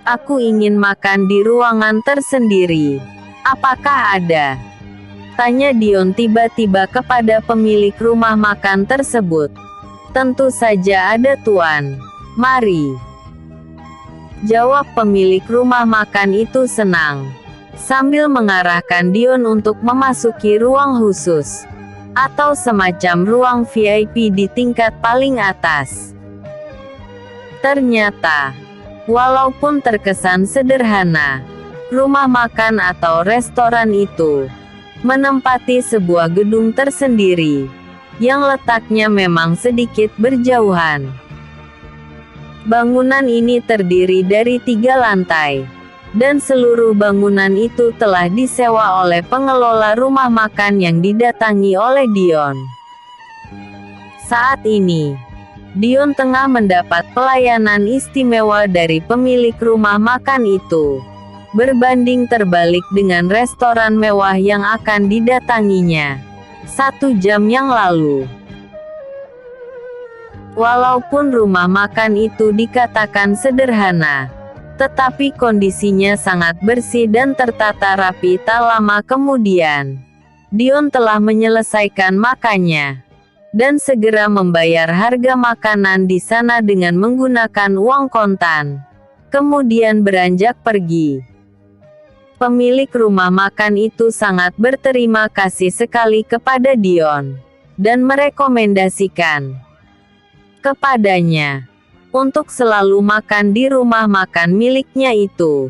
S1: Aku ingin makan di ruangan tersendiri. Apakah ada? Tanya Dion tiba-tiba kepada pemilik rumah makan tersebut. Tentu saja ada tuan. Mari. Jawab pemilik rumah makan itu senang. Sambil mengarahkan Dion untuk memasuki ruang khusus. Atau semacam ruang VIP di tingkat paling atas. Ternyata, walaupun terkesan sederhana, rumah makan atau restoran itu menempati sebuah gedung tersendiri, yang letaknya memang sedikit berjauhan. Bangunan ini terdiri dari 3 lantai, dan seluruh bangunan itu telah disewa oleh pengelola rumah makan yang didatangi oleh Dion. Saat ini, Dion tengah mendapat pelayanan istimewa dari pemilik rumah makan itu, berbanding terbalik dengan restoran mewah yang akan didatanginya 1 jam yang lalu. Walaupun rumah makan itu dikatakan sederhana, tetapi kondisinya sangat bersih dan tertata rapi. Tak lama kemudian, Dion telah menyelesaikan makannya, dan segera membayar harga makanan di sana dengan menggunakan uang kontan. Kemudian beranjak pergi. Pemilik rumah makan itu sangat berterima kasih sekali kepada Dion, dan merekomendasikan kepadanya untuk selalu makan di rumah makan miliknya itu.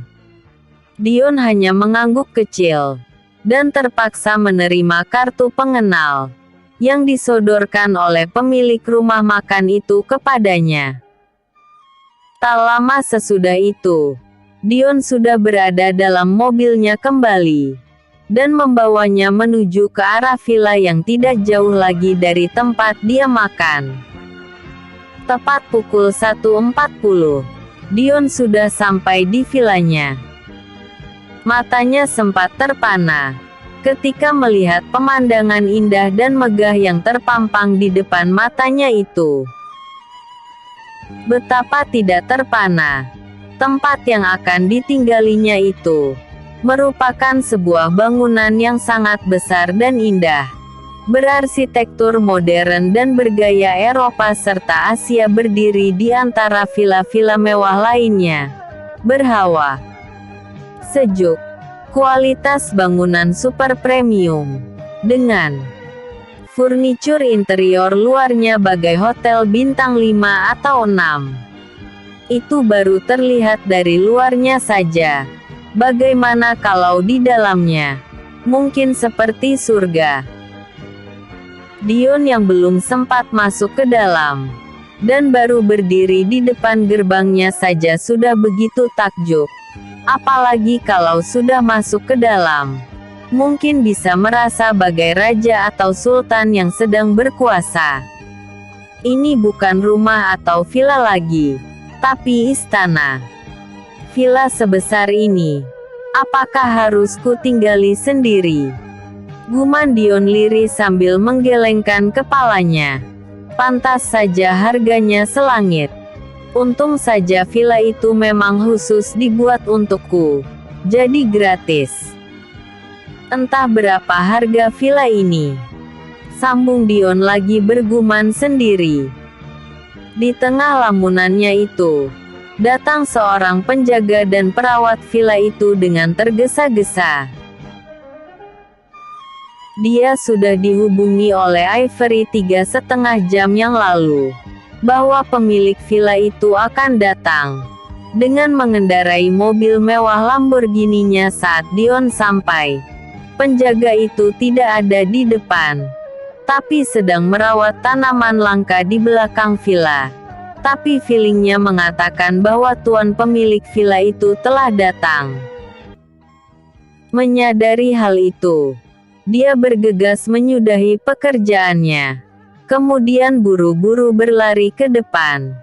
S1: Dion hanya mengangguk kecil, dan terpaksa menerima kartu pengenal yang disodorkan oleh pemilik rumah makan itu kepadanya. Tak lama sesudah itu, Dion sudah berada dalam mobilnya kembali, dan membawanya menuju ke arah villa yang tidak jauh lagi dari tempat dia makan. Tepat pukul 1.40, Dion sudah sampai di villanya. Matanya sempat terpana ketika melihat pemandangan indah dan megah yang terpampang di depan matanya itu. Betapa tidak terpana, tempat yang akan ditinggalinya itu merupakan sebuah bangunan yang sangat besar dan indah, berarsitektur modern dan bergaya Eropa serta Asia, berdiri di antara villa-villa mewah lainnya. Berhawa sejuk, kualitas bangunan super premium, dengan Furniture interior luarnya bagai hotel bintang 5 atau 6. Itu baru terlihat dari luarnya saja. Bagaimana kalau di dalamnya? Mungkin seperti surga. Dion yang belum sempat masuk ke dalam, dan baru berdiri di depan gerbangnya saja sudah begitu takjub. Apalagi kalau sudah masuk ke dalam. Mungkin bisa merasa bagai raja atau sultan yang sedang berkuasa. Ini bukan rumah atau villa lagi, tapi istana. Villa sebesar ini, apakah harus ku tinggali sendiri? Guman Dion lirih sambil menggelengkan kepalanya. Pantas saja harganya selangit. Untung saja villa itu memang khusus dibuat untukku. Jadi gratis. Entah berapa harga villa ini. Sambung Dion lagi bergumam sendiri. Di tengah lamunannya itu, datang seorang penjaga dan perawat villa itu dengan tergesa-gesa. Dia sudah dihubungi oleh Ivory 3,5 jam yang lalu, bahwa pemilik villa itu akan datang dengan mengendarai mobil mewah Lamborghini-nya saat Dion sampai. Penjaga itu tidak ada di depan, tapi sedang merawat tanaman langka di belakang villa. Tapi feelingnya mengatakan bahwa tuan pemilik villa itu telah datang. Menyadari hal itu, dia bergegas menyudahi pekerjaannya. Kemudian buru-buru berlari ke depan.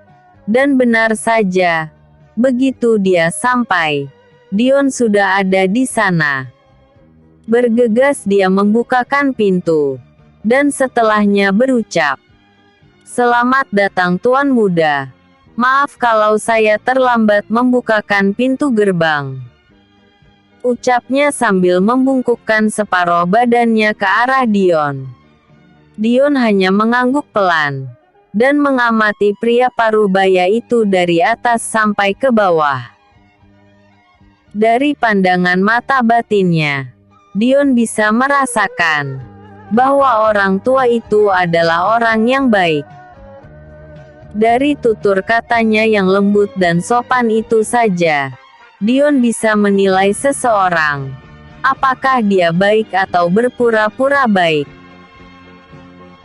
S1: Dan benar saja, begitu dia sampai, Dion sudah ada di sana. Bergegas dia membukakan pintu, dan setelahnya berucap, "Selamat datang Tuan Muda. Maaf kalau saya terlambat membukakan pintu gerbang." Ucapnya sambil membungkukkan separuh badannya ke arah Dion. Dion hanya mengangguk pelan, dan mengamati pria parubaya itu dari atas sampai ke bawah. Dari pandangan mata batinnya, Dion bisa merasakan bahwa orang tua itu adalah orang yang baik. Dari tutur katanya yang lembut dan sopan itu saja, Dion bisa menilai seseorang, apakah dia baik atau berpura-pura baik.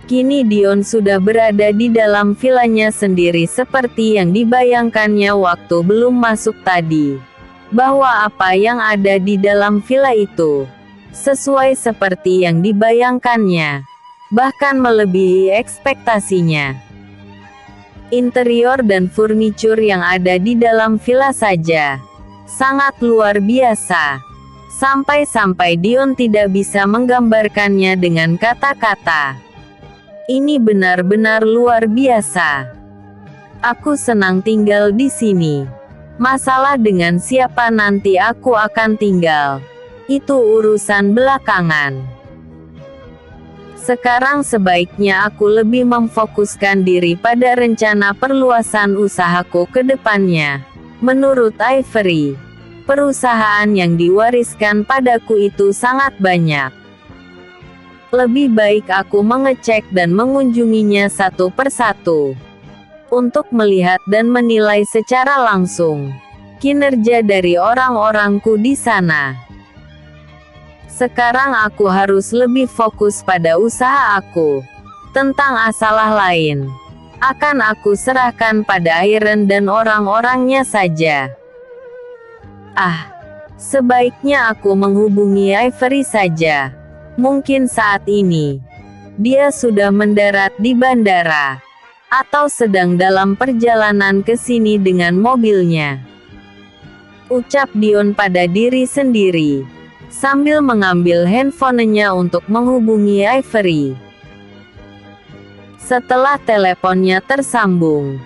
S1: Kini Dion sudah berada di dalam villanya sendiri seperti yang dibayangkannya waktu belum masuk tadi. Bahwa apa yang ada di dalam villa itu sesuai seperti yang dibayangkannya, bahkan melebihi ekspektasinya. Interior dan furniture yang ada di dalam villa saja sangat luar biasa, sampai-sampai Dion tidak bisa menggambarkannya dengan kata-kata. Ini benar-benar luar biasa. Aku senang tinggal di sini. Masalah dengan siapa nanti aku akan tinggal, itu urusan belakangan. Sekarang sebaiknya aku lebih memfokuskan diri pada rencana perluasan usahaku ke depannya. Menurut Ivory, perusahaan yang diwariskan padaku itu sangat banyak. Lebih baik aku mengecek dan mengunjunginya satu persatu, untuk melihat dan menilai secara langsung kinerja dari orang-orangku di sana. Sekarang aku harus lebih fokus pada usaha aku. Tentang asalah lain, akan aku serahkan pada Iron dan orang-orangnya saja. Sebaiknya aku menghubungi Ivory saja. Mungkin saat ini, dia sudah mendarat di bandara, atau sedang dalam perjalanan ke sini dengan mobilnya. Ucap Dion pada diri sendiri, sambil mengambil handphonenya untuk menghubungi Ivory. Setelah teleponnya tersambung,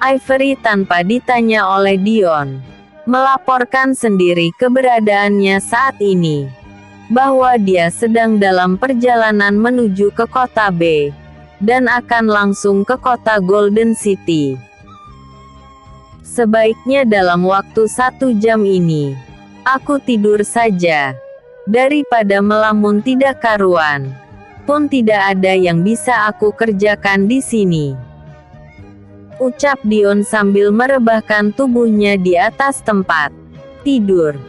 S1: Ivory tanpa ditanya oleh Dion, melaporkan sendiri keberadaannya saat ini, bahwa dia sedang dalam perjalanan menuju ke kota B, dan akan langsung ke kota Golden City. Sebaiknya dalam waktu 1 jam ini, aku tidur saja, daripada melamun tidak karuan. pun tidak ada yang bisa aku kerjakan di sini. Ucap Dion sambil merebahkan tubuhnya di atas tempat tidur.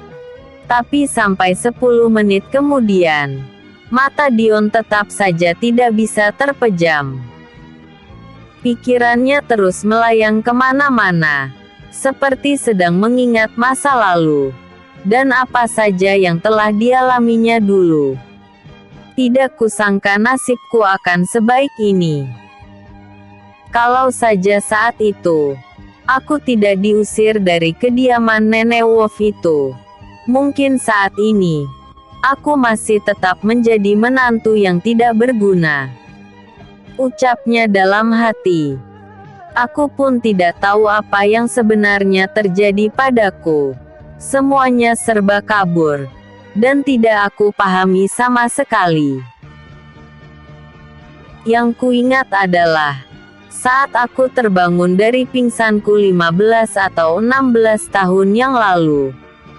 S1: Tapi sampai 10 menit kemudian, mata Dion tetap saja tidak bisa terpejam. Pikirannya terus melayang kemana-mana, seperti sedang mengingat masa lalu, dan apa saja yang telah dialaminya dulu. Tidak kusangka nasibku akan sebaik ini. Kalau saja saat itu, aku tidak diusir dari kediaman Nenek Wolf itu, mungkin saat ini, aku masih tetap menjadi menantu yang tidak berguna. Ucapnya dalam hati. Aku pun tidak tahu apa yang sebenarnya terjadi padaku. Semuanya serba kabur, dan tidak aku pahami sama sekali. Yang kuingat adalah, saat aku terbangun dari pingsanku 15 atau 16 tahun yang lalu,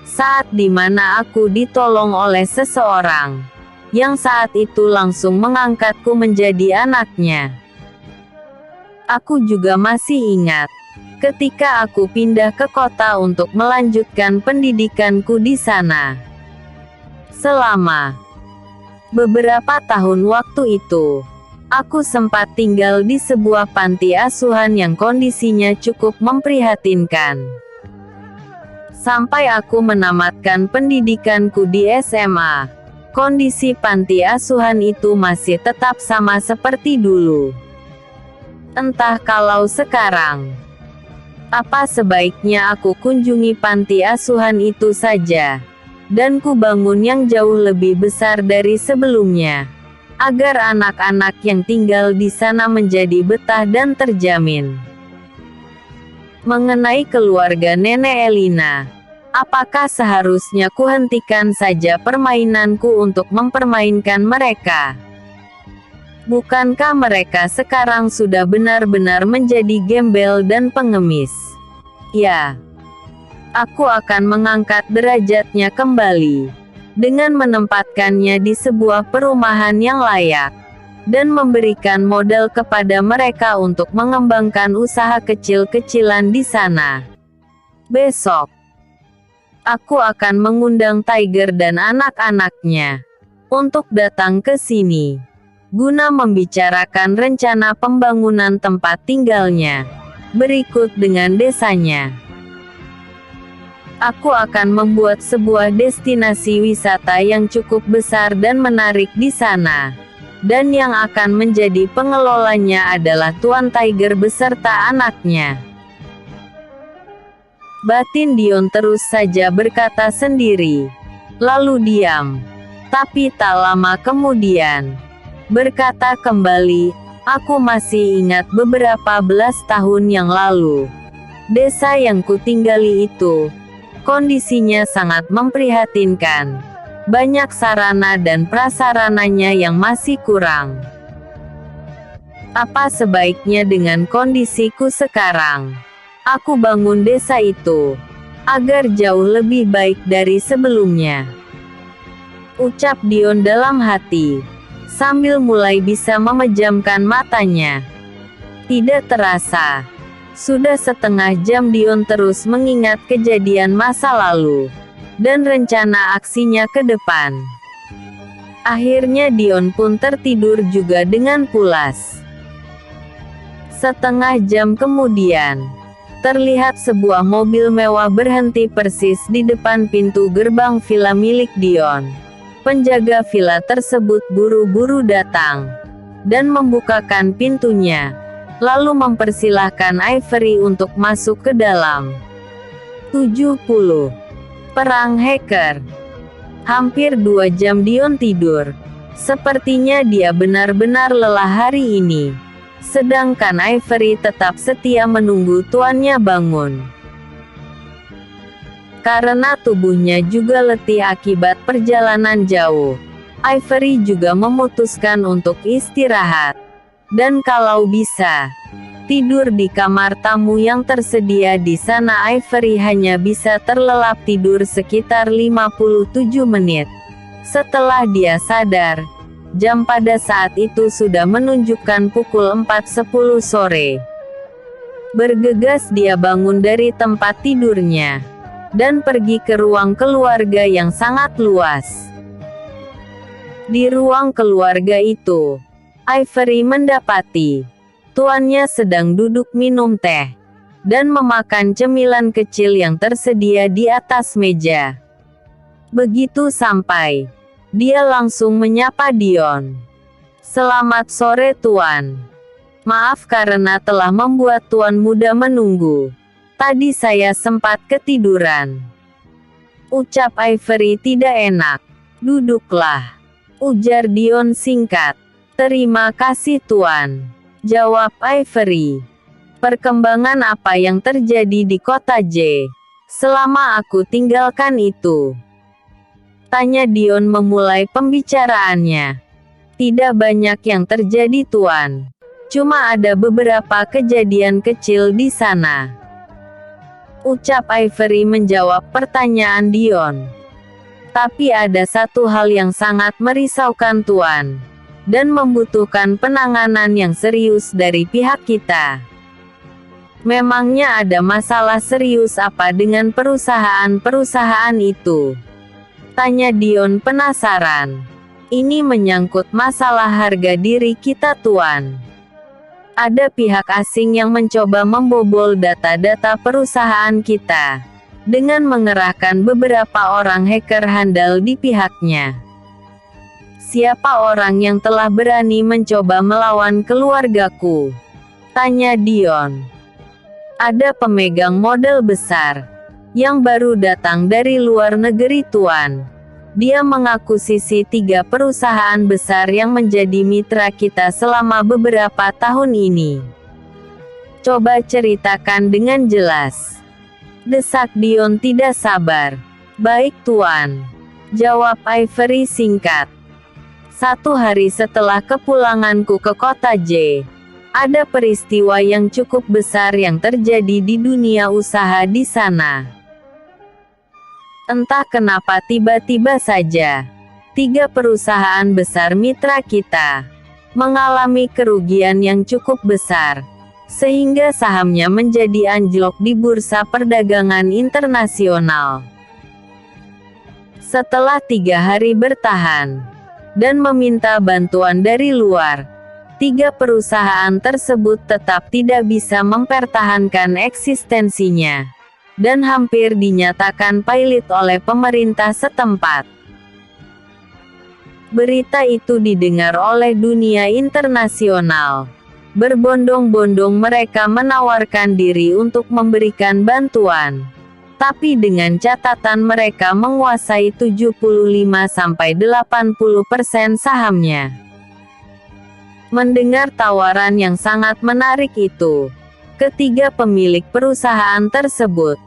S1: saat dimana aku ditolong oleh seseorang, yang saat itu langsung mengangkatku menjadi anaknya. Aku juga masih ingat, ketika aku pindah ke kota untuk melanjutkan pendidikanku di sana. Selama beberapa tahun waktu itu, aku sempat tinggal di sebuah panti asuhan yang kondisinya cukup memprihatinkan. Sampai aku menamatkan pendidikanku di SMA, kondisi panti asuhan itu masih tetap sama seperti dulu. Entah kalau sekarang, apa sebaiknya aku kunjungi panti asuhan itu saja, dan ku bangun yang jauh lebih besar dari sebelumnya, agar anak-anak yang tinggal di sana menjadi betah dan terjamin. Mengenai keluarga Nenek Elina, apakah seharusnya kuhentikan saja permainanku untuk mempermainkan mereka? Bukankah mereka sekarang sudah benar-benar menjadi gembel dan pengemis? Ya, aku akan mengangkat derajatnya kembali, dengan menempatkannya di sebuah perumahan yang layak, dan memberikan modal kepada mereka untuk mengembangkan usaha kecil-kecilan di sana. Besok, aku akan mengundang Tiger dan anak-anaknya untuk datang ke sini, guna membicarakan rencana pembangunan tempat tinggalnya berikut dengan desanya. Aku akan membuat sebuah destinasi wisata yang cukup besar dan menarik di sana, dan yang akan menjadi pengelolanya adalah Tuan Tiger beserta anaknya. Batin Dion terus saja berkata sendiri, lalu diam. Tapi tak lama kemudian, berkata kembali, aku masih ingat beberapa belas tahun yang lalu. Desa yang kutinggali itu, kondisinya sangat memprihatinkan. Banyak sarana dan prasarananya yang masih kurang. Apa sebaiknya dengan kondisiku sekarang? Aku bangun desa itu, agar jauh lebih baik dari sebelumnya. Ucap Dion dalam hati, sambil mulai bisa memejamkan matanya. Tidak terasa, sudah setengah jam Dion terus mengingat kejadian masa lalu, dan rencana aksinya ke depan. Akhirnya Dion pun tertidur juga dengan pulas. Setengah jam kemudian, terlihat sebuah mobil mewah berhenti persis di depan pintu gerbang villa milik Dion. Penjaga villa tersebut buru-buru datang dan membukakan pintunya, lalu mempersilahkan Ivory untuk masuk ke dalam. 70. Perang hacker. Hampir 2 jam Dion tidur. Sepertinya dia benar-benar lelah hari ini. Sedangkan Ivory tetap setia menunggu tuannya bangun. Karena tubuhnya juga letih akibat perjalanan jauh, Ivory juga memutuskan untuk istirahat. Dan kalau bisa, tidur di kamar tamu yang tersedia di sana. Ivory hanya bisa terlelap tidur sekitar 57 menit. Setelah dia sadar, Jam pada saat itu sudah menunjukkan pukul 4.10 sore. Bergegas dia bangun dari tempat tidurnya dan pergi ke ruang keluarga yang sangat luas. Di ruang keluarga itu, Ivory mendapati tuannya sedang duduk minum teh dan memakan cemilan kecil yang tersedia di atas meja. Begitu sampai, dia langsung menyapa Dion. "Selamat sore Tuan. Maaf karena telah membuat Tuan muda menunggu. Tadi saya sempat ketiduran," ucap Ivory tidak enak. "Duduklah," ujar Dion singkat. "Terima kasih Tuan," jawab Ivory. "Perkembangan apa yang terjadi di kota J selama aku tinggalkan itu?" tanya Dion memulai pembicaraannya. "Tidak banyak yang terjadi Tuan. Cuma ada beberapa kejadian kecil di sana," ucap Ivory menjawab pertanyaan Dion. "Tapi ada satu hal yang sangat merisaukan Tuan, dan membutuhkan penanganan yang serius dari pihak kita." "Memangnya ada masalah serius apa dengan perusahaan-perusahaan itu?" tanya Dion penasaran. "Ini menyangkut masalah harga diri kita Tuan. Ada pihak asing yang mencoba membobol data-data perusahaan kita dengan mengerahkan beberapa orang hacker handal di pihaknya." "Siapa orang yang telah berani mencoba melawan keluargaku?" tanya Dion. "Ada pemegang modal besar yang baru datang dari luar negeri Tuan. Dia mengakuisisi 3 perusahaan besar yang menjadi mitra kita selama beberapa tahun ini." "Coba ceritakan dengan jelas," desak Dion tidak sabar. "Baik Tuan," jawab Ivory singkat. "1 hari setelah kepulanganku ke kota J, ada peristiwa yang cukup besar yang terjadi di dunia usaha di sana. Entah kenapa tiba-tiba saja 3 perusahaan besar mitra kita mengalami kerugian yang cukup besar, sehingga sahamnya menjadi anjlok di bursa perdagangan internasional. Setelah 3 hari bertahan dan meminta bantuan dari luar, 3 perusahaan tersebut tetap tidak bisa mempertahankan eksistensinya dan hampir dinyatakan pailit oleh pemerintah setempat." Berita itu didengar oleh dunia internasional. Berbondong-bondong mereka menawarkan diri untuk memberikan bantuan, tapi dengan catatan mereka menguasai 75–80% sahamnya. Mendengar tawaran yang sangat menarik itu, ketiga pemilik perusahaan tersebut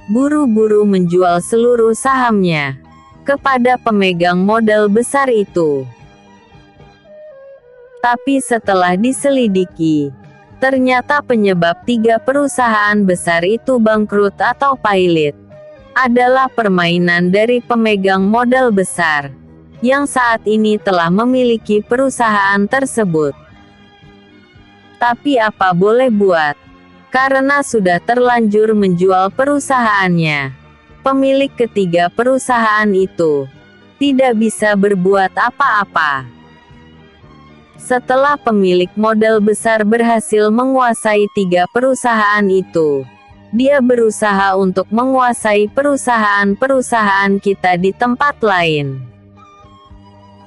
S1: buru-buru menjual seluruh sahamnya kepada pemegang modal besar itu. Tapi setelah diselidiki, ternyata penyebab 3 perusahaan besar itu bangkrut atau pailit adalah permainan dari pemegang modal besar yang saat ini telah memiliki perusahaan tersebut. Tapi apa boleh buat, karena sudah terlanjur menjual perusahaannya, pemilik ketiga perusahaan itu tidak bisa berbuat apa-apa. Setelah pemilik modal besar berhasil menguasai 3 perusahaan itu, dia berusaha untuk menguasai perusahaan-perusahaan kita di tempat lain.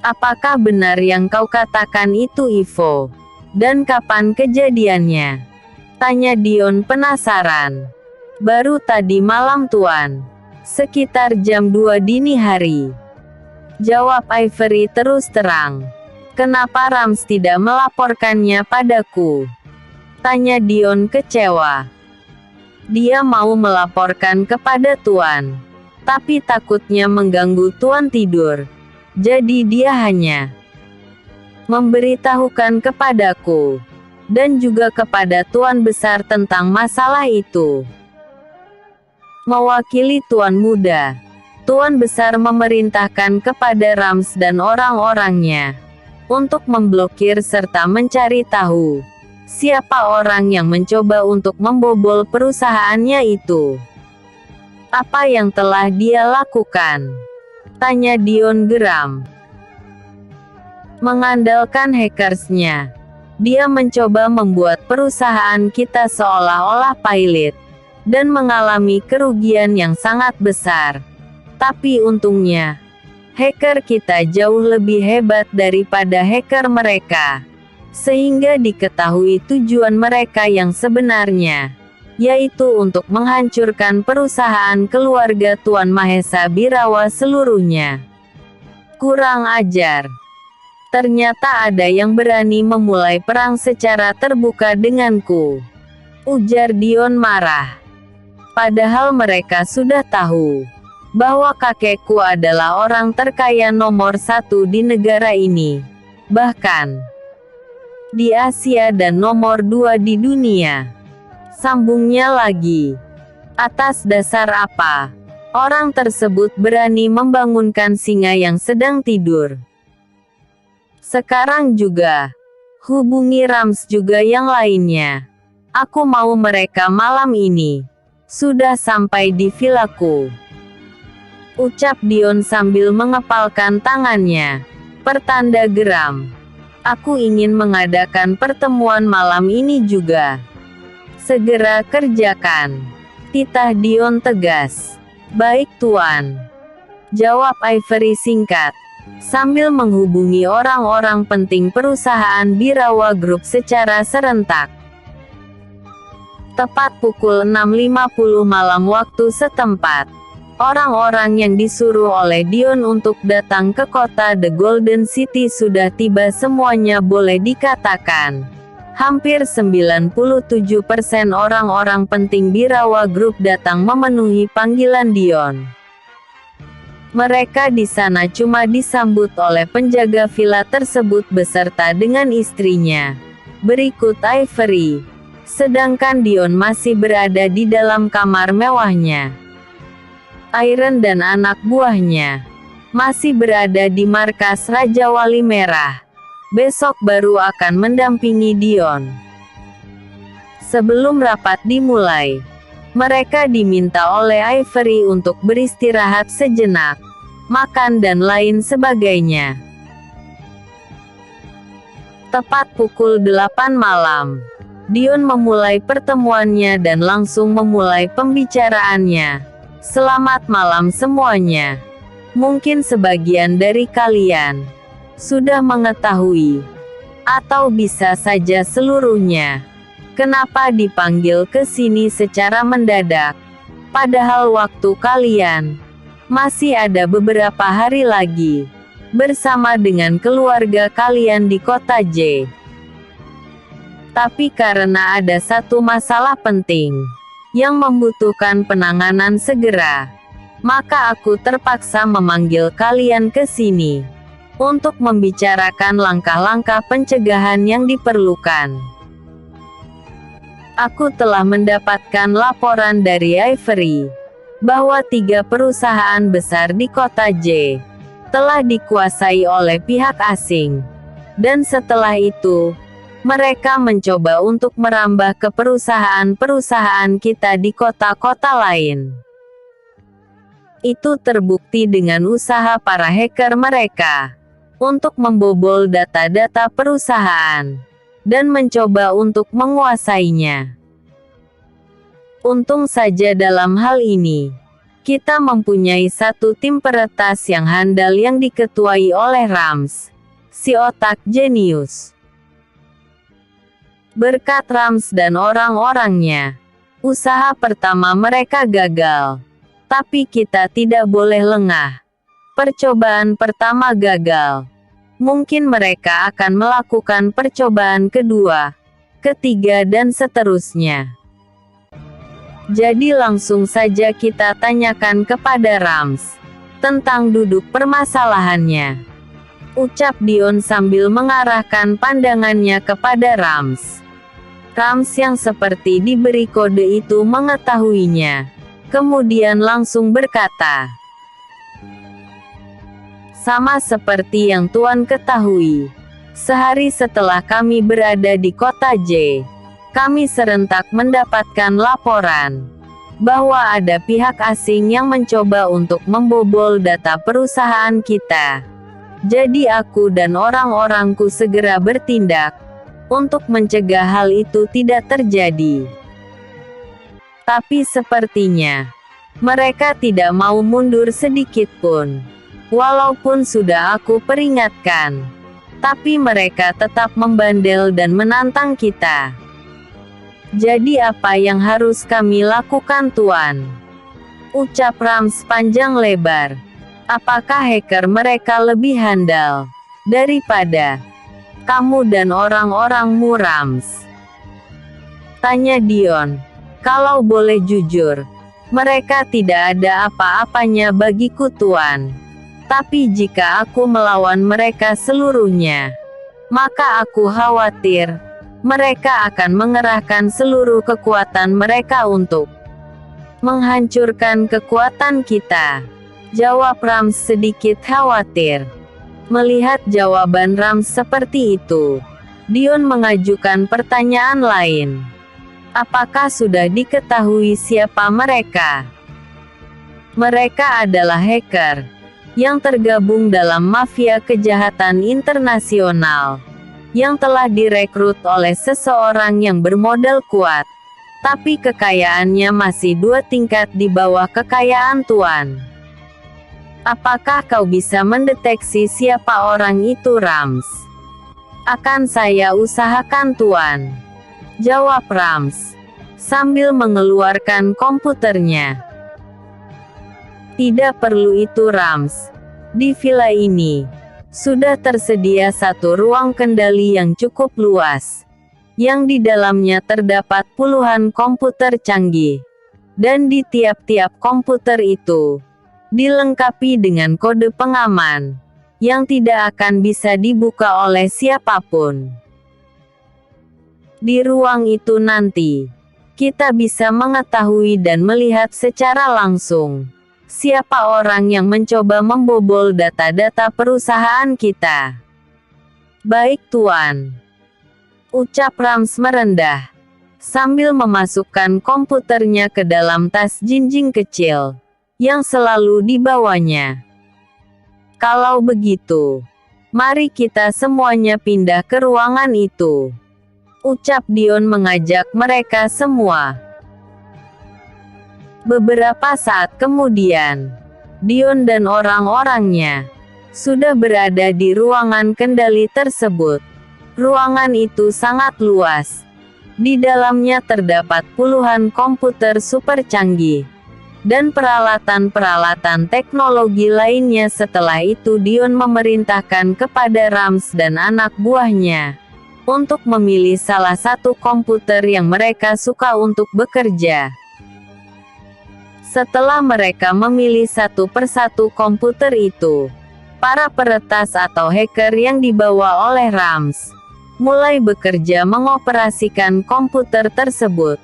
S1: Apakah benar yang kau katakan itu Ivo? Dan kapan kejadiannya? Tanya Dion penasaran. Baru tadi malam Tuan. Sekitar jam 2 dini hari. Jawab Ivory terus terang. Kenapa Rams tidak melaporkannya padaku? Tanya Dion kecewa. Dia mau melaporkan kepada Tuan, tapi takutnya mengganggu Tuan tidur. Jadi dia hanya memberitahukan kepadaku dan juga kepada Tuan Besar tentang masalah itu. Mewakili Tuan Muda, Tuan Besar memerintahkan kepada Rams dan orang-orangnya untuk memblokir serta mencari tahu siapa orang yang mencoba untuk membobol perusahaannya itu. Apa yang telah dia lakukan? Tanya Dion geram. Mengandalkan hackersnya, dia mencoba membuat perusahaan kita seolah-olah pailit dan mengalami kerugian yang sangat besar. Tapi untungnya, hacker kita jauh lebih hebat daripada hacker mereka, sehingga diketahui tujuan mereka yang sebenarnya, yaitu untuk menghancurkan perusahaan keluarga Tuan Mahesa Birawa seluruhnya. Kurang ajar. Ternyata ada yang berani memulai perang secara terbuka denganku, ujar Dion marah. Padahal mereka sudah tahu bahwa kakekku adalah orang terkaya nomor 1 di negara ini, bahkan di Asia dan nomor 2 di dunia. Sambungnya lagi. Atas dasar apa orang tersebut berani membangunkan singa yang sedang tidur? Sekarang juga hubungi Rams juga yang lainnya. Aku mau mereka malam ini sudah sampai di vilaku, ucap Dion sambil mengepalkan tangannya, pertanda geram. Aku ingin mengadakan pertemuan malam ini juga. Segera kerjakan, titah Dion tegas. Baik Tuan, jawab Ivory singkat, sambil menghubungi orang-orang penting perusahaan Birawa Group secara serentak. Tepat pukul 6.50 malam waktu setempat, orang-orang yang disuruh oleh Dion untuk datang ke kota The Golden City sudah tiba semuanya. Boleh dikatakan, hampir 97% orang-orang penting Birawa Group datang memenuhi panggilan Dion. Mereka di sana cuma disambut oleh penjaga villa tersebut beserta dengan istrinya, berikut Ivory. Sedangkan Dion masih berada di dalam kamar mewahnya. Iron dan anak buahnya masih berada di markas Raja Wali Merah. Besok baru akan mendampingi Dion. Sebelum rapat dimulai, mereka diminta oleh Ivory untuk beristirahat sejenak, makan dan lain sebagainya. Tepat pukul 8 malam, Dion memulai pertemuannya dan langsung memulai pembicaraannya. Selamat malam semuanya. Mungkin sebagian dari kalian sudah mengetahui, atau bisa saja seluruhnya, kenapa dipanggil ke sini secara mendadak. Padahal waktu kalian masih ada beberapa hari lagi bersama dengan keluarga kalian di kota J. Tapi karena ada satu masalah penting yang membutuhkan penanganan segera, maka aku terpaksa memanggil kalian ke sini untuk membicarakan langkah-langkah pencegahan yang diperlukan. Aku telah mendapatkan laporan dari Ivory bahwa 3 perusahaan besar di kota J telah dikuasai oleh pihak asing, dan setelah itu mereka mencoba untuk merambah ke perusahaan-perusahaan kita di kota-kota lain. Itu terbukti dengan usaha para hacker mereka untuk membobol data-data perusahaan dan mencoba untuk menguasainya. Untung saja dalam hal ini, kita mempunyai satu tim peretas yang handal yang diketuai oleh Rams, si otak jenius. Berkat Rams dan orang-orangnya, usaha pertama mereka gagal. Tapi kita tidak boleh lengah. Percobaan pertama gagal. Mungkin mereka akan melakukan percobaan kedua, ketiga dan seterusnya. Jadi langsung saja kita tanyakan kepada Rams tentang duduk permasalahannya, ucap Dion sambil mengarahkan pandangannya kepada Rams. Rams yang seperti diberi kode itu mengetahuinya, kemudian langsung berkata, "Sama seperti yang Tuan ketahui, Sehari setelah kami berada di kota J, kami serentak mendapatkan laporan bahwa ada pihak asing yang mencoba untuk membobol data perusahaan kita. Jadi aku dan orang-orangku segera bertindak untuk mencegah hal itu tidak terjadi. Tapi sepertinya mereka tidak mau mundur sedikit pun. Walaupun sudah aku peringatkan, tapi mereka tetap membandel dan menantang kita. Jadi apa yang harus kami lakukan, Tuan? Ucap Rams panjang lebar. Apakah hacker mereka lebih handal daripada kamu dan orang-orangmu, Rams? Tanya Dion. Kalau boleh jujur, mereka tidak ada apa-apanya bagiku, Tuan. Tapi jika aku melawan mereka seluruhnya, maka aku khawatir mereka akan mengerahkan seluruh kekuatan mereka untuk menghancurkan kekuatan kita. Jawab Rams sedikit khawatir. Melihat jawaban Rams seperti itu, Dion mengajukan pertanyaan lain. Apakah sudah diketahui siapa mereka? Mereka adalah hacker yang tergabung dalam mafia kejahatan internasional, yang telah direkrut oleh seseorang yang bermodal kuat, tapi kekayaannya masih 2 tingkat di bawah kekayaan Tuan. Apakah kau bisa mendeteksi siapa orang itu, Rams? Akan saya usahakan, Tuan. Jawab Rams, sambil mengeluarkan komputernya. Tidak perlu itu, Rams. Di villa ini sudah tersedia satu ruang kendali yang cukup luas, yang di dalamnya terdapat puluhan komputer canggih. Dan di tiap-tiap komputer itu dilengkapi dengan kode pengaman yang tidak akan bisa dibuka oleh siapapun. Di ruang itu nanti, kita bisa mengetahui dan melihat secara langsung siapa orang yang mencoba membobol data-data perusahaan kita. Baik, Tuan. Ucap Rams merendah, sambil memasukkan komputernya ke dalam tas jinjing kecil yang selalu dibawanya. Kalau begitu, mari kita semuanya pindah ke ruangan itu. Ucap Dion mengajak mereka semua. Beberapa saat kemudian, Dion dan orang-orangnya sudah berada di ruangan kendali tersebut. Ruangan itu sangat luas. Di dalamnya terdapat puluhan komputer super canggih dan peralatan-peralatan teknologi lainnya. Setelah itu Dion memerintahkan kepada Rams dan anak buahnya untuk memilih salah satu komputer yang mereka suka untuk bekerja. Setelah mereka memilih satu persatu komputer itu, para peretas atau hacker yang dibawa oleh Rams mulai bekerja mengoperasikan komputer tersebut,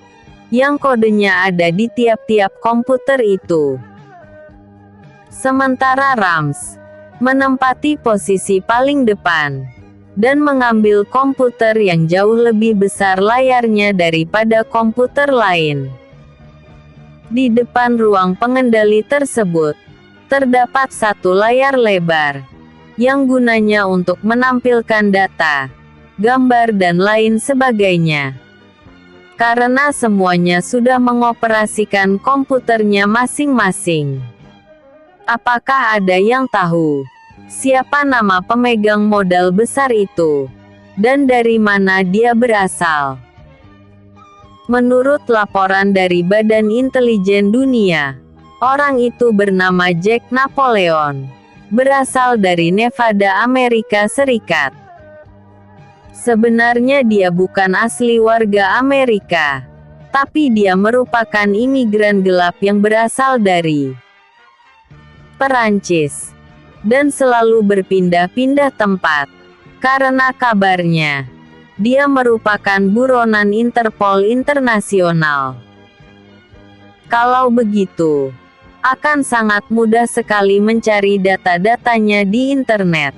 S1: yang kodenya ada di tiap-tiap komputer itu. Sementara Rams menempati posisi paling depan dan mengambil komputer yang jauh lebih besar layarnya daripada komputer lain. Di depan ruang pengendali tersebut, terdapat satu layar lebar, yang gunanya untuk menampilkan data, gambar dan lain sebagainya. Karena semuanya sudah mengoperasikan komputernya masing-masing. Apakah ada yang tahu siapa nama pemegang modal besar itu? Dan dari mana dia berasal? Menurut laporan dari Badan Intelijen Dunia, orang itu bernama Jack Napoleon, berasal dari Nevada, Amerika Serikat. Sebenarnya dia bukan asli warga Amerika, tapi dia merupakan imigran gelap yang berasal dari Perancis, dan selalu berpindah-pindah tempat. Karena kabarnya, dia merupakan buronan Interpol internasional. Kalau begitu, akan sangat mudah sekali mencari data-datanya di internet.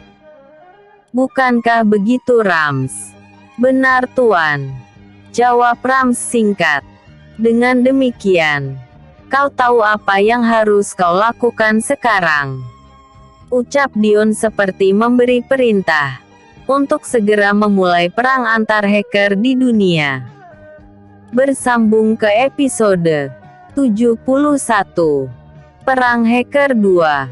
S1: Bukankah begitu, Rams? Benar, Tuan. Jawab Rams singkat. Dengan demikian, kau tahu apa yang harus kau lakukan sekarang. Ucap Dion seperti memberi perintah untuk segera memulai perang antar hacker di dunia. Bersambung ke episode 71. Perang Hacker 2.